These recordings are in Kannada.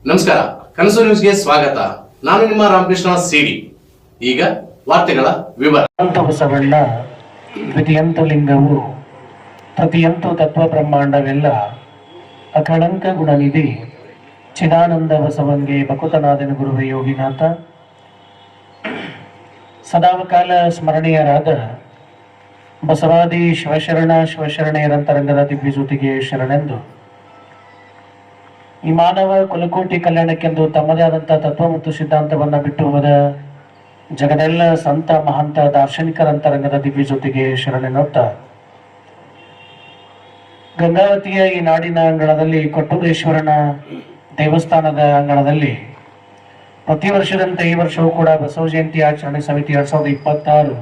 ನಮಸ್ಕಾರ, ಕನಸು ನ್ಯೂಸ್ಗೆ ಸ್ವಾಗತ. ನಾನು ನಿಮ್ಮ ರಾಮಕೃಷ್ಣ ಸಿಡಿ. ಈಗ ವಾರ್ತೆಗಳ ವಿವರ. ಬಸವಣ್ಣ ದ್ವಿತೀಯಂತು ಲಿಂಗವು ತೃತೀಯಂತು ತತ್ವ ಬ್ರಹ್ಮಾಂಡವೆಲ್ಲ ಅಕಳಂಕ ಗುಣನಿಧಿ ಚಿದಾನಂದ ಬಸವಂಗೆ ಬಕುತನಾದನ ಗುರುವೆ ಯೋಗಿನಾಥ ಸದಾವಕಾಲ ಸ್ಮರಣೀಯರಾದ ಬಸವಾದಿ ಶಿವಶರಣೆಯರಂತರಂಗದ ದಿವ್ಯಜ್ಯೋತಿಗೆ ಶರಣೆಂದು ಈ ಮಾನವ ಕುಲಕೋಟಿ ಕಲ್ಯಾಣಕ್ಕೆಂದು ತಮ್ಮದೇ ಆದಂತಹ ತತ್ವ ಮತ್ತು ಸಿದ್ಧಾಂತವನ್ನ ಬಿಟ್ಟು ಹೋದ ಜಗದೆಲ್ಲ ಸಂತ ಮಹಂತ ದಾರ್ಶನಿಕರಂತರಂಗದ ದಿವ್ಯ ಜೊತೆಗೆ ಶರಣೆನ್ನುತ್ತ ಗಂಗಾವತಿಯ ಈ ನಾಡಿನ ಅಂಗಳದಲ್ಲಿ ಕೊಟ್ಟೂರೇಶ್ವರನ ದೇವಸ್ಥಾನದ ಅಂಗಳದಲ್ಲಿ ಪ್ರತಿ ವರ್ಷದಂತೆ ಈ ವರ್ಷವೂ ಕೂಡ ಬಸವ ಜಯಂತಿ ಆಚರಣೆ ಸಮಿತಿ 2026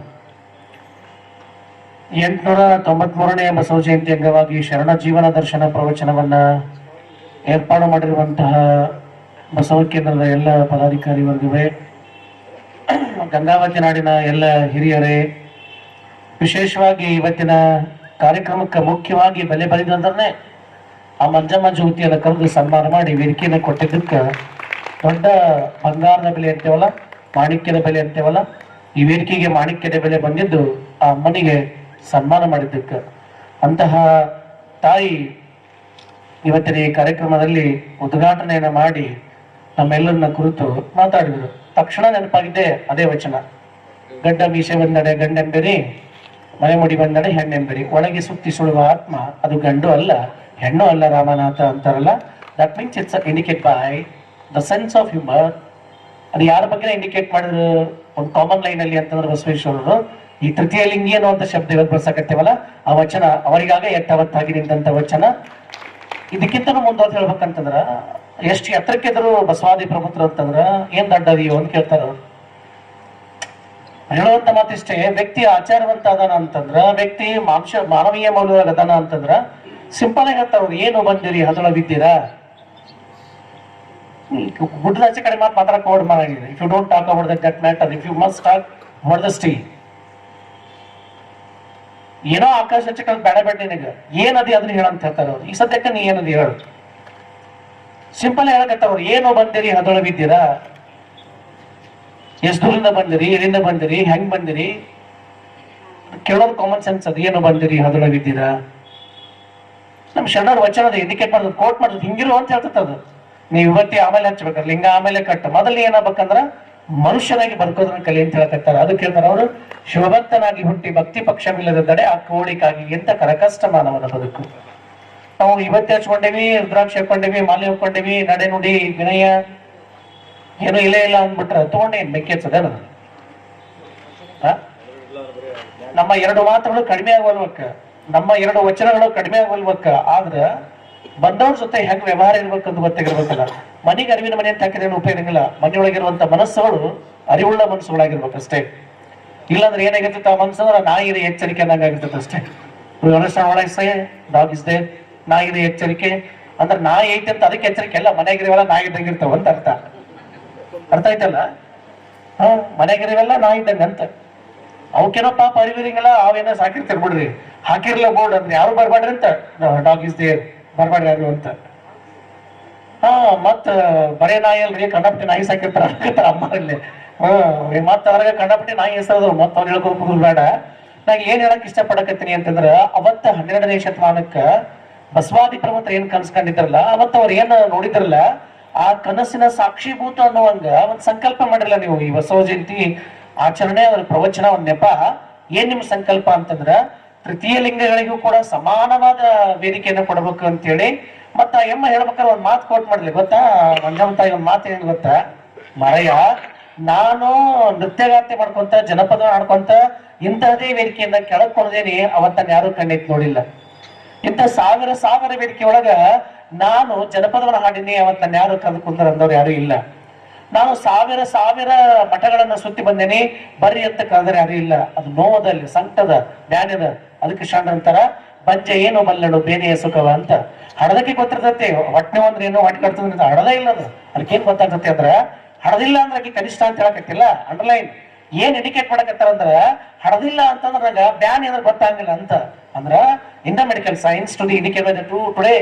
893ನೇ ಬಸವ ಜಯಂತಿ ಅಂಗವಾಗಿ ಶರಣ ಜೀವನ ದರ್ಶನ ಪ್ರವಚನವನ್ನ ಏರ್ಪಾಡು ಮಾಡಿರುವಂತಹ ಬಸವ ಕೇಂದ್ರದ ಎಲ್ಲ ಪದಾಧಿಕಾರಿ ವರ್ಗವೇ, ಗಂಗಾವತಿ ನಾಡಿನ ಎಲ್ಲ ಹಿರಿಯರೇ, ವಿಶೇಷವಾಗಿ ಇವತ್ತಿನ ಕಾರ್ಯಕ್ರಮಕ್ಕೆ ಮುಖ್ಯವಾಗಿ ಬೆಲೆ ಬರೆದಂದ್ರೆ ಆ ಮಂಜಮ್ಮ ಜ್ಯೋತಿಯನ್ನು ಕರೆದು ಸನ್ಮಾನ ಮಾಡಿ ವೇದಿಕೆಯನ್ನು ಕೊಟ್ಟಿದ್ದಕ್ಕೆ ದೊಡ್ಡ ಬಂಗಾರದ ಬೆಲೆ ಅಂತೇವಲ್ಲ, ಮಾಣಿಕ್ಯದ ಬೆಲೆ ಅಂತೇವಲ್ಲ, ಈ ವೇದಿಕೆಗೆ ಮಾಣಿಕ್ಯದ ಬೆಲೆ ಬಂದಿದ್ದು ಆ ಅಮ್ಮನಿಗೆ ಸನ್ಮಾನ ಮಾಡಿದ್ದಕ್ಕೆ ಅಂತಹ ತಾಯಿ ಇವತ್ತಿನ ಈ ಕಾರ್ಯಕ್ರಮದಲ್ಲಿ ಉದ್ಘಾಟನೆಯನ್ನು ಮಾಡಿ ನಮ್ಮೆಲ್ಲರನ್ನ ಕುರಿತು ಮಾತಾಡಿದರು. ತಕ್ಷಣ ನೆನಪಾಗಿದೆ ಅದೇ ವಚನ, ಗಡ್ಡ ಮೀಸೆ ಬಂದಡೆ ಗಂಡೆಂಬೆರಿ, ಮನೆ ಮುಡಿ ಬಂದಡೆ ಹೆಣ್ಣೆಂಬೆರಿ, ಒಳಗೆ ಸುತ್ತಿ ಸುಳುವ ಆತ್ಮ ಅದು ಗಂಡು ಅಲ್ಲ ಹೆಣ್ಣು ಅಲ್ಲ ರಾಮನಾಥ ಅಂತಾರಲ್ಲ. That means it's indicate by the sense of humour. ಅದು ಯಾರ ಬಗ್ಗೆ ಇಂಡಿಕೇಟ್ ಮಾಡಿದ್ರು ಒಂದು ಕಾಮನ್ ಲೈನ್ ಅಲ್ಲಿ ಅಂತಂದ್ರೆ ಬಸವೇಶ್ವರರು ಈ ತೃತೀಯ ಲಿಂಗಿ ಅನ್ನುವಂಥ ಶಬ್ದ ಇವತ್ತು ಬರ್ಸಕತ್ತೇವಲ್ಲ, ಆ ವಚನ ಅವರಿಗಾಗ ಎತ್ತವತ್ತಾಗಿ ನಿಂತ ವಚನ. ಇದಕ್ಕಿಂತನೂ ಮುಂದುವರೆದು ಹೇಳ್ಬೇಕಂತಂದ್ರ ಎಷ್ಟು ಎತ್ತರಕ್ಕೆದ್ರು ಬಸವಾದಿ ಪ್ರಭುತ್ವ ಅಂತಂದ್ರ ಏನ್ ದಡ್ಡದಿಯೋ ಅಂತ ಕೇಳ್ತಾರ ಅವ್ರು. ಹೇಳುವಂತ ಮಾತಿಷ್ಟೇ, ವ್ಯಕ್ತಿ ಆಚಾರವಂತ ಅದಾನ ಅಂತಂದ್ರ, ವ್ಯಕ್ತಿ ಮಾನವೀಯ ಮೌಲ್ಯದಾಗ ಅದಾನ ಅಂತಂದ್ರ ಸಿಂಪಲ್ ಆಗಿ ಹೇಳ್ತಾರ ಅವ್ರು, ಏನು ಬಂದಿರಿ ಹದಳ ಬಿದ್ದೀರಾ, ಗುಡ್ಡದ ಆಚೆ ಕಡೆ ಮಾತಾಡಕ್ ಹೋಡ್ ಮಾಡಾಗಿದೆ. If you don't talk about that matter, if you must talk about the ಸ್ಟೀ. ಏನೋ ಆಕಾಶ ಚಕ್ರ ಬೇಡ ಬೇಡ ನಿನಗ ಏನದಿ ಅದನ್ನ ಹೇಳಂತ ಹೇಳ್ತಾರ ಅವ್ರು. ಈ ಸದ್ಯಕ್ಕೆ ನೀ ಏನದಿ ಹೇಳು, ಸಿಂಪಲ್ ಹೇಳಕತ್ತವ್ರು. ಏನು ಬಂದಿರಿ ಹದೊಳ ಬಿದ್ದೀರಾ, ಎಷ್ಟು ದೂರಿಂದ ಬಂದಿರಿ, ಎಲ್ಲಿಂದ ಬಂದಿರಿ, ಹೆಂಗ್ ಬಂದಿರಿ ಕೇಳೋದು ಕಾಮನ್ ಸೆನ್ಸ್. ಅದು ಏನು ಬಂದಿರಿ ಹದೊಳ ಬಿದ್ದೀರಾ, ನಮ್ ಶರಣರ ವಚನದ ಇಂಡಿಕೇಟ್ ಮಾಡೋದು, ಕೋಟ್ ಮಾಡೋದು ಹಿಂಗಿರು ಅಂತ ಹೇಳ್ತದ ಅದು. ನೀವು ಇವತ್ತಿ ಆಮೇಲೆ ಹಚ್ಬೇಕಾರ, ಲಿಂಗ ಆಮೇಲೆ ಕಟ್ಟ, ಮೊದಲು ಏನಾಗ್ಬೇಕಂದ್ರ ಮನುಷ್ಯನಾಗಿ ಬದುಕೋದನ್ನ ಕಲಿ ಅಂತ ಹೇಳಕತ್ತಾರ. ಅದಕ್ಕೆ ಹೇಳ್ತಾರ ಅವರು, ಶಿವಭಕ್ತನಾಗಿ ಹುಟ್ಟಿ ಭಕ್ತಿ ಪಕ್ಷವಿಲ್ಲದ ದಡೆ ಆ ಕೋಳಿಕಾಗಿ ಎಂತ ಕರಕಷ್ಟ ಮಾನವನ ಬದುಕು. ನಾವು ಇವತ್ತೇ ಹಚ್ಕೊಂಡೇವಿ, ರುದ್ರಾಕ್ಷಿ ಹಾಕೊಂಡೇವಿ, ಮಾಲೆ ಹಾಕೊಂಡೇವಿ, ನಡೆ ನುಡಿ ವಿನಯ ಏನು ಇಲ್ಲ ಇಲ್ಲ ಅಂದ್ಬಿಟ್ರೆ ತಗೊಂಡೇ ಬೆಂಕಿ ಹಚ್ಚದ. ನಮ್ಮ ಎರಡು ಮಾತುಗಳು ಕಡಿಮೆ ಆಗವಲ್ವಕ್ಕ, ನಮ್ಮ ಎರಡು ವಚನಗಳು ಕಡಿಮೆ ಆಗವಲ್ವಕ್ಕ, ಆದ್ರ ಬಂದವ್ರ ಜೊತೆ ಹೆಂಗ್ ವ್ಯವಹಾರ ಇರ್ಬೇಕಂತ ಗೊತ್ತಾಗಿರ್ಬೇಕಲ್ಲ. ಮನೆಗೆ ಅರಿವಿನ ಮನೆ ಅಂತ ಹಾಕಿದ್ರೆ ಉಪಯೋಗ ಇರಂಗಿಲ್ಲ. ಮನೆಯೊಳಗಿರುವಂತ ಮನಸ್ಸುಗಳು ಅರಿವುಳ್ಳ ಮನಸ್ಸುಗಳಾಗಿರ್ಬೇಕು ಅಷ್ಟೇ. ಇಲ್ಲಾಂದ್ರೆ ಏನಾಗಿರ್ತೈತೆ ಆ ಮನಸ್ಸಂದ್ರೆ ನಾಯಿಗೆ ಎಚ್ಚರಿಕೆ ಅನ್ನಂಗಾಗಿರ್ತೈತೆ ಅಷ್ಟೇ. ಡಾಗ್ ಇಸ್ ದೇರ್, ನಾಯಿಗೆ ಎಚ್ಚರಿಕೆ ಅಂದ್ರೆ ನಾಯಿ ಐತೆ ಅಂತ ಅದಕ್ಕೆ ಎಚ್ಚರಿಕೆ ಅಲ್ಲ, ಮನೆಯಾಗಿರುವಲ್ಲ ನಾಯಿ ಇದ್ದಂಗೆ ಇರ್ತಾವ ಅಂತ ಅರ್ಥ. ಅರ್ಥ ಆಯ್ತಲ್ಲ? ಮನೆಯಾಗಿರುವಲ್ಲ ನಾಯಿ ಇದ್ದಂಗೆ ಅಂತ. ಅವಕ್ಕೇನೋ ಪಾಪ ಅರಿವಿರಂಗಿಲ್ಲ, ಅವೇನೋ ಸಾಕಿರ್ತೀರಿ ಬಿಡ್ರಿ, ಹಾಕಿರ್ಲ ಬೋರ್ಡ್ ಅಂದ್ರೆ ಯಾರು ಬರ್ಬಾಡ್ರಿ ಅಂತ, ಡಾಗ್ ಇಸ್ ದೇರ್ ಬರ್ಬಾಡ್ರಿ ಯಾರು ಅಂತ. ಮತ್ತ ಬರೇ ನಾಯಿ ಅಲ್ರಿ, ಕಂಡಪಟ್ಟಿ ನಾಯಿ ಸಾಕಿರ್ತಾರ ಅಮ್ಮರಲ್ಲಿ. ಮತ್ತ ಅದ್ರಾಗ ಕಂಡಪಟ್ಟಿ ನಾಯಿ ಹೆಸರು ಮತ್ತ ಅವ್ರು ಹೇಳ್ಕೊಂಡು ಬೇಡ. ನಾಗ ಏನ್ ಹೇಳಕ್ ಇಷ್ಟಪಡಕತ್ತೀನಿ ಅಂತಂದ್ರ, ಅವತ್ತ 12ನೇ ಶತಮಾನಕ್ಕ ಬಸವಾದಿ ಪ್ರಮುಖರು ಏನ್ ಕನ್ಸ್ಕೊಂಡಿದ್ರಲ್ಲ, ಅವತ್ತ ಅವ್ರ ಏನ್ ನೋಡಿದ್ರಲ್ಲ, ಆ ಕನಸಿನ ಸಾಕ್ಷೀಭೂತ ಅನ್ನುವಂಗ ಒಂದ್ ಸಂಕಲ್ಪ ಮಾಡಿರಲ್ಲ ನೀವು. ಈ ಬಸವ ಜಯಂತಿ ಆಚರಣೆ, ಅವ್ರ ಪ್ರವಚನ, ಒಂದ್ ನೆಪ ಏನ್ ನಿಮ್ ಸಂಕಲ್ಪ ಅಂತಂದ್ರ, ತೃತೀಯ ಲಿಂಗಗಳಿಗೂ ಕೂಡ ಸಮಾನವಾದ ವೇದಿಕೆಯನ್ನು ಕೊಡಬೇಕು ಅಂತೇಳಿ. ಮತ್ತ ಎಮ್ಮ ಹೇಳ್ಬೇಕಾದ್ರೆ ಒಂದ್ ಮಾತು ಕೋಟ್ ಮಾಡ್ಲಿ ಗೊತ್ತಾ, ಮಂಜಮ್ಮ ತಾಯಿ ಒಂದ್ ಮಾತು ಏನ್ ಗೊತ್ತಾ, ಮರಯ್ಯ ನಾನು ನೃತ್ಯಗಾರ್ತಿ ಮಾಡ್ಕೊಂತ ಜನಪದ ಆಡ್ಕೊಂತ ಇಂತಹದೇ ವೇದಿಕೆಯಿಂದ ಕೆಳಗ್ ಕೊಡದೇನಿ ಅವತ್ತನ್ನ ಯಾರು ಕಣ್ಣಿತ್ ನೋಡಿಲ್ಲ. ಇಂಥ ಸಾವಿರ ವೇದಿಕೆ ಒಳಗ ನಾನು ಜನಪದವನ್ನ ಹಾಡಿನಿ, ಅವತ್ತನ್ನ ಯಾರು ಕರೆದು ಕುಂದ್ರ ಅಂದವ್ರು ಯಾರು ಇಲ್ಲ. ನಾನು ಸಾವಿರ ಮಠಗಳನ್ನ ಸುತ್ತಿ ಬಂದೇನಿ, ಬರ್ರಿ ಅಂತ ಕರೆದ್ರೆ ಯಾರು ಇಲ್ಲ. ಅದು ನೋವದಲ್ಲಿ ಸಂಕಟದ ಜ್ಞಾನದ. ಅದಕ್ಕೆ ಶರಣರಂತಾರ, ಬಂಜೆ ಏನು ಬಲ್ಲಡು ಬೇನೆಯ ಸುಖವ ಅಂತ. ಹಡದಕ್ಕೆ ಗೊತ್ತಿರ್ತೈತಿ ಹೊಟ್ಟೆ ಅಂದ್ರೆ ಏನು, ಹೊಟ್ಟೆ ಕಟ್ತದ, ಹಡದ ಇಲ್ಲ ಅದು. ಅದಕ್ಕೇನ್ ಗೊತ್ತಾಗ್ತತಿ ಅಂದ್ರ, ಹಡದಿಲ್ಲ ಅಂದ್ರೆ ಆಕಿ ಕನಿಷ್ಠ ಅಂತ ಹೇಳಕತ್ತಿಲ್ಲ. ಅಂಡರ್ಲೈನ್ ಏನ್ ಇಂಡಿಕೇಟ್ ಮಾಡಕತ್ತಾರ ಅಂದ್ರ, ಹಡದಿಲ್ಲ ಅಂತಂದ್ರ ನಂಗ ಬ್ಯಾನ್ ಏನಾದ್ರು ಗೊತ್ತಾಗಿಲ್ಲ ಅಂತ. ಅಂದ್ರ in the medical science to the indicate today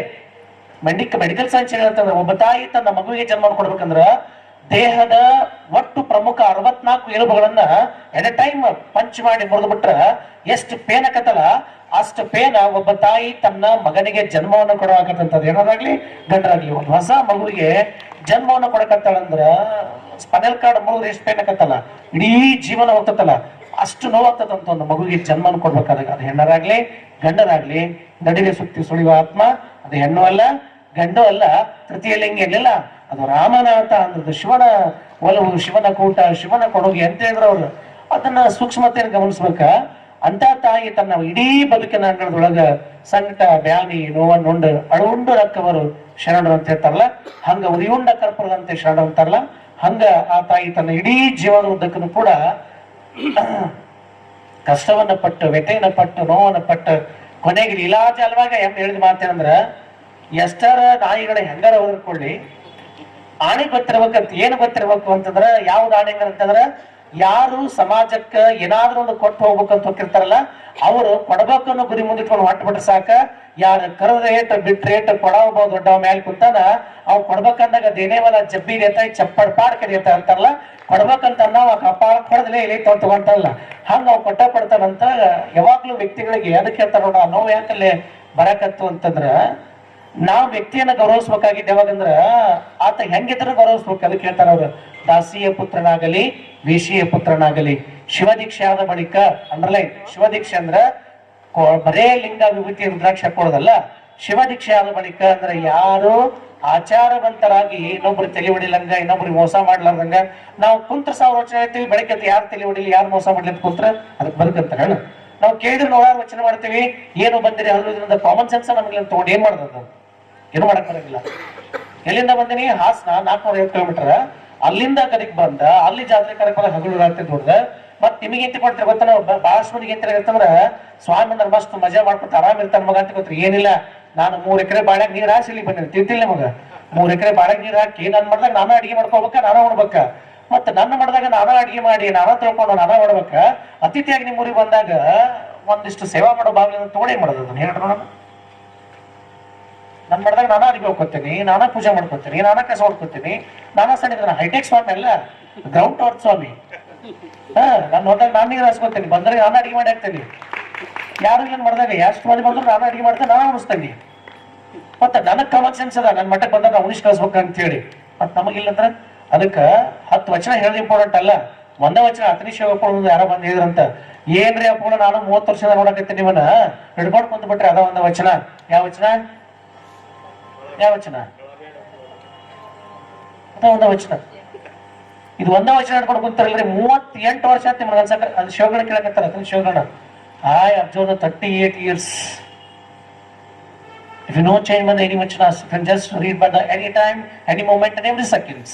medical science ಏನಂತಂದ್ರೆ ಒಬ್ಬ ತಾಯಿ ತನ್ನ ಮಗುವಿಗೆ ಜನ್ಮ ಕೊಡ್ಬೇಕಂದ್ರ ದೇಹದ ಒಟ್ಟು ಪ್ರಮುಖ 64 ಎಲುಬುಗಳನ್ನ ಎಟ್ ಎ ಟೈಮ್ ಪಂಚ್ ಮಾಡಿ ಮುರಿದು ಬಿಟ್ರ ಎಷ್ಟು ಪೇನ್ ಆಕತ್ತಲ್ಲ ಅಷ್ಟು ಪೇನ ಒಬ್ಬ ತಾಯಿ ತನ್ನ ಮಗನಿಗೆ ಜನ್ಮವನ್ನು ಕೊಡಬೇಕಂತದ್ದು ಏನಾದಾಗ್ಲಿ ಗಂಡರಾಗ್ಲಿ ಒಂದು ಹೊಸ ಮಗುವಿಗೆ ಜನ್ಮವನ್ನು ಕೊಡಕತ್ತಾಳಂದ್ರ ಸ್ಪೈನಲ್ ಕಾರ್ಡ್ ಮುರಿದ್ರೆ ಎಷ್ಟು ಪೇನ್ ಆಕತ್ತಲ್ಲ ಇಡೀ ಜೀವನ ಹೋಗ್ತತ್ತಲ್ಲ ಅಷ್ಟು ನೋವಾಗ್ತದಂತ ಒಂದು ಮಗುವಿಗೆ ಜನ್ಮವನ್ನು ಕೊಡ್ಬೇಕಾದಾಗ ಅದು ಹೆಣ್ಣರಾಗ್ಲಿ ಗಂಡರಾಗ್ಲಿ ನಡಿಗೆ ಸುತ್ತಿ ಸುಳಿಯುವ ಆತ್ಮ ಅದು ಹೆಣ್ಣು ಅಲ್ಲ ಗಂಡು ಅಲ್ಲ ತೃತೀಯ ಲಿಂಗ ಏನಿಲ್ಲ ಅದು ರಾಮನಾಥ ಅಂದದ್ದು ಶಿವನ ಒಲವು ಶಿವನ ಕೂಟ ಶಿವನ ಕೊಡುಗೆ ಅಂತ ಹೇಳಿದ್ರು ಅವ್ರು ಅದನ್ನ ಸೂಕ್ಷ್ಮತೆಯನ್ನು ಗಮನಿಸ್ಬೇಕ ಅಂತ ತಾಯಿ ತನ್ನ ಇಡೀ ಬದುಕಿನ ಅಂಗಳದೊಳಗ ಸಂಕಟ ಬ್ಯಾನಿ ನೋವನ್ನುಂಡು ಅಳುಂಡು ರಕ್ಕವರು ಶರಣರು ಅಂತ ಹೇಳ್ತಾರಲ್ಲ ಹಂಗ ಉರಿಯುಂಡ ಕರ್ಪುರದಂತೆ ಶರಣರು ಅಂತಾರಲ್ಲ ಹಂಗ ಆ ತಾಯಿ ತನ್ನ ಇಡೀ ಜೀವನದ ಉದ್ದಕ್ಕೂ ಕೂಡ ಕಷ್ಟವನ್ನ ಪಟ್ಟು ವ್ಯಥೆಯನ್ನ ಪಟ್ಟು ನೋವನ್ನ ಪಟ್ಟು ಕೊನೆಗೆ ಇಲಾಜ ಅಲ್ವಾಗ ಹೇಳಿದ ಮಾತೇನಂದ್ರ ಎಷ್ಟರ ನಾಯಿಗಳ ಹೆಂಗಾರ ಹೊದ್ಕೊಳ್ಳಿ ಆಣೆ ಗೊತ್ತಿರ್ಬೇಕಂತ ಏನು ಗೊತ್ತಿರ್ಬೇಕು ಅಂತಂದ್ರ ಯಾವ್ದು ಆಣೆ ಅಂತಂದ್ರ ಯಾರು ಸಮಾಜಕ್ಕ ಏನಾದ್ರೂ ಒಂದು ಕೊಟ್ಟು ಹೋಗ್ಬೇಕಂತ ಹೋಗಿರ್ತಾರಲ್ಲ ಅವರು ಕೊಡ್ಬೇಕನ್ನೋ ಗುರಿ ಮುಂದಿಟ್ಕೊಂಡು ಹೊಟ್ಬಿಟ್ರೆ ಸಾಕ ಯಾರು ಕರೆದ ರೇಟ್ ಬಿಟ್ಟ ರೇಟ್ ಕೊಡಬಹುದು ದೊಡ್ಡವ ಮ್ಯಾಲ ಕುಂತಾನ ಅವ್ ಕೊಡ್ಬೇಕಂದಾಗ ಅದೇನೇವಲ್ಲ ಜಬ್ಬಿ ರೇತ ಚಪ್ಪಡ್ ಪಾಡ್ ಕರಿಯತ ಅಂತಾರಲ್ಲ ಕೊಡ್ಬೇಕಂತ ನಾವು ಕಪಾಳ ಕೊಡದಲೇ ಇಲ್ಲಿ ತಗೊಂತಾರಲ್ಲ ಹಂಗ ಅವ್ ಕೊಟ್ಟ ಕೊಡ್ತಾರಂತ ಯಾವಾಗ್ಲೂ ವ್ಯಕ್ತಿಗಳಿಗೆ ಅದಕ್ಕೆ ಹೇಳ್ತಾರ ನೋಡ ನೋವು ಯಾಕಲ್ಲೇ ಬರಕತ್ತು ಅಂತಂದ್ರ ನಾವ್ ವ್ಯಕ್ತಿಯನ್ನ ಗೌರವಿಸ್ಬೇಕಾಗಿದ್ದ ಯಾವಾಗಂದ್ರ ಆತ ಹೆಂಗಿದ್ರು ಗೌರವಿಸ್ಬೇಕು ಅದಕ್ಕೆ ಹೇಳ್ತಾರ ಅವ್ರು ದಾಸಿಯ ಪುತ್ರನಾಗಲಿ ವೇಷಿಯ ಪುತ್ರನಾಗಲಿ ಶಿವದೀಕ್ಷೆ ಆದ ಬಳಿಕ ಅಂಡರ್ಲೈನ್ ಶಿವದೀಕ್ಷೆ ಅಂದ್ರ ಬರೇ ಲಿಂಗ ವಿಭೂತಿ ರುದ್ರಾಕ್ಷ ಹಾಕೊಳ್ಳೋದಲ್ಲ ಶಿವದೀಕ್ಷೆ ಆದ ಬಳಿಕ ಅಂದ್ರೆ ಯಾರು ಆಚಾರವಂತರಾಗಿ ಇನ್ನೊಬ್ರು ತಲೆ ಹೊಡಿಲಂಗ ಇನ್ನೊಬ್ರಿಗೆ ಮೋಸ ಮಾಡ್ಲಾರ್ದಂಗ ನಾವು ಕುಂತ್ರ 1000 ವಚನ ಹೇಳ್ತೀವಿ ಬೆಳಗ್ಗೆ ಯಾರು ತಲೆ ಹೊಡಿಲಿ ಯಾರು ಮೋಸ ಮಾಡ್ಲಿ ಅಂತ ಕುಂತ್ರ ಅದಕ್ಕೆ ಬದುಕಂತಾರ ನಾವು ಕೇಳಿದ್ರೆ 100 ವಚನ ಮಾಡ್ತೀವಿ ಏನು ಬಂದಿರಿ ಹಲ್ಲುದ್ರಿಂದ ಕಾಮನ್ ಸೆನ್ಸ್ ನಮ್ಗೆ ತಗೊಂಡು ಏನ್ ಮಾಡೋದು ಏನು ಮಾಡಕ್ ಬರಂಗಿಲ್ಲ ಎಲ್ಲಿಂದ ಬಂದಿನಿ ಹಾಸನ 450 ಕಿಲೋಮೀಟರ್ ಅಲ್ಲಿಂದ ಕಡೆಗೆ ಬಂದ ಅಲ್ಲಿ ಜಾತ್ರೆ ಕಾರ್ಯಕ್ರಮ ಹಗಲು ರಾತ್ರಿ ನೋಡ್ದ ಮತ್ ನಿಮಗೆ ಎಂತ ಕೊಡ್ತೀರ ಗೊತ್ತ ನಾವು ಬಹಳಷ್ಟು ಮಂದಿಗೆ ಎಂತ ಇರ್ತಂದ್ರ ಸ್ವಾಮಿ ಅಂದ್ರೆ ಮಸ್ತ್ ಮಜಾ ಮಾಡ್ಕೊತ ಆರಾಮ್ ಇರ್ತಾನ ಮಗ ಅಂತ ಗೊತ್ತ್ರಿ ಏನಿಲ್ಲ ನಾನು 3 ಎಕರೆ ಬಾಳ್ಯಾಗ ನೀರ್ ಹಾಸಿ ಇಲ್ಲಿ ಬಂದಿನಿ ತಿಂತಿಲ್ಲ ಮಗ 3 ಎಕರೆ ಬಾಳ್ಯಾಗ ನೀರ್ ಹಾಕಿ ನನ್ ಮಾಡ್ದಾಗ ನಾನು ಅಡಿಗೆ ಮಾಡ್ಕೋಬೇಕ ನಾನ ಉಣ್ಬೇಕ ಮತ್ತ ನನ್ನ ಮಾಡಿದಾಗ ನಾನ ಅಡಿಗೆ ಮಾಡಿ ನಾನ ತಿಳ್ಕೊಂಡು ನಾನ ಮಾಡ್ಬೇಕ ಅತಿಥಿಯಾಗಿ ನಿಮ್ ಊರಿಗೆ ಬಂದಾಗ ಒಂದಿಷ್ಟು ಸೇವಾ ಮಾಡೋ ಬಾಗಿಲಿಂದ ತೋಡೆ ಮಾಡೋದು ಅದನ್ನ ಹೇಳ್ರಿ ನೋಡೋಣ ನನ್ ಮಾಡಿದಾಗ ನಾನಾ ಅಡಿಗೆ ಹೋಗ್ಕೊತೀನಿ ನಾನಾ ಪೂಜೆ ಮಾಡ್ಕೊತೀನಿ ನಾನಾ ಕಸ ಹೊಡ್ಕೊತೀನಿ ನಾನಾ ಸಣ್ಣ ಹೈಟೆಕ್ ಸ್ವಾಮಿ ಅಲ್ಲ ಗ್ರೌಂಡ್ ಟವರ್ ಸ್ವಾಮಿ ನಾನು ಹೋದಾಗ ನಾನು ನೀರು ಹಾಸ್ಕೊತೀನಿ ಬಂದ್ರೆ ನಾನು ಅಡಿಗೆ ಮಾಡಿ ಹಾಕ್ತೇನೆ ಯಾರು ಏನ್ ಮಾಡಿದಾಗ ಎಷ್ಟು ಮಂದಿ ಬಂದ್ರು ನಾನು ಅಡಿಗೆ ಮಾಡ್ತೇನೆ ನಾನು ಉಣಿಸ್ತೇನೆ ಮತ್ತೆ ನನಗ್ ಕಾಮನ್ ಸೆನ್ಸ್ ಅದ ನನ್ ಮಟ್ಟಕ್ಕೆ ಬಂದಾಗ ಉಣಿಸ್ ಕಳ್ಸ್ಬೇಕು ಅಂತ ಹೇಳಿ ಮತ್ ನಮಗಿಲ್ಲಂದ್ರ ಅದಕ್ಕ 10 ವಚನ ಹೇಳೋದು ಇಂಪಾರ್ಟೆಂಟ್ ಅಲ್ಲ ಒಂದೇ ವಚನ ಅತನಿಶ ಯಾರೋ ಬಂದ್ ಹೇಳಿದ್ರಂತ ಏನ್ರಿ ಅಪ್ಪ ನಾನು 30 ವರ್ಷದ ನೋಡಕತ್ತೀನಿ ನಿಮ್ಮನ್ನ ಹಿಡ್ಕೊಂಡು ಕುಂತ್ಬಿಟ್ರೆ ಅದ ಒಂದ ವಚನ ಯಾವ ವಚನ ಅದ ಒಂದ ವಚನ ಇದು ಒಂದ ವಚನ ಹಿಡ್ಕೊಂಡು ಕುಂತಾರಲ್ರಿ 38 ವರ್ಷ ಆಯ್ತು ನಿಮ್ಗೆ ಅನ್ಸಕ ಅದು ಶಿವಗಣ ಕೇಳಕತ್ತಾರ ಅದನ್ನ ಶಿವಗಣ I observed 38 years. If you know change by any vachanas, you can just read by the any time, any moment, and every seconds.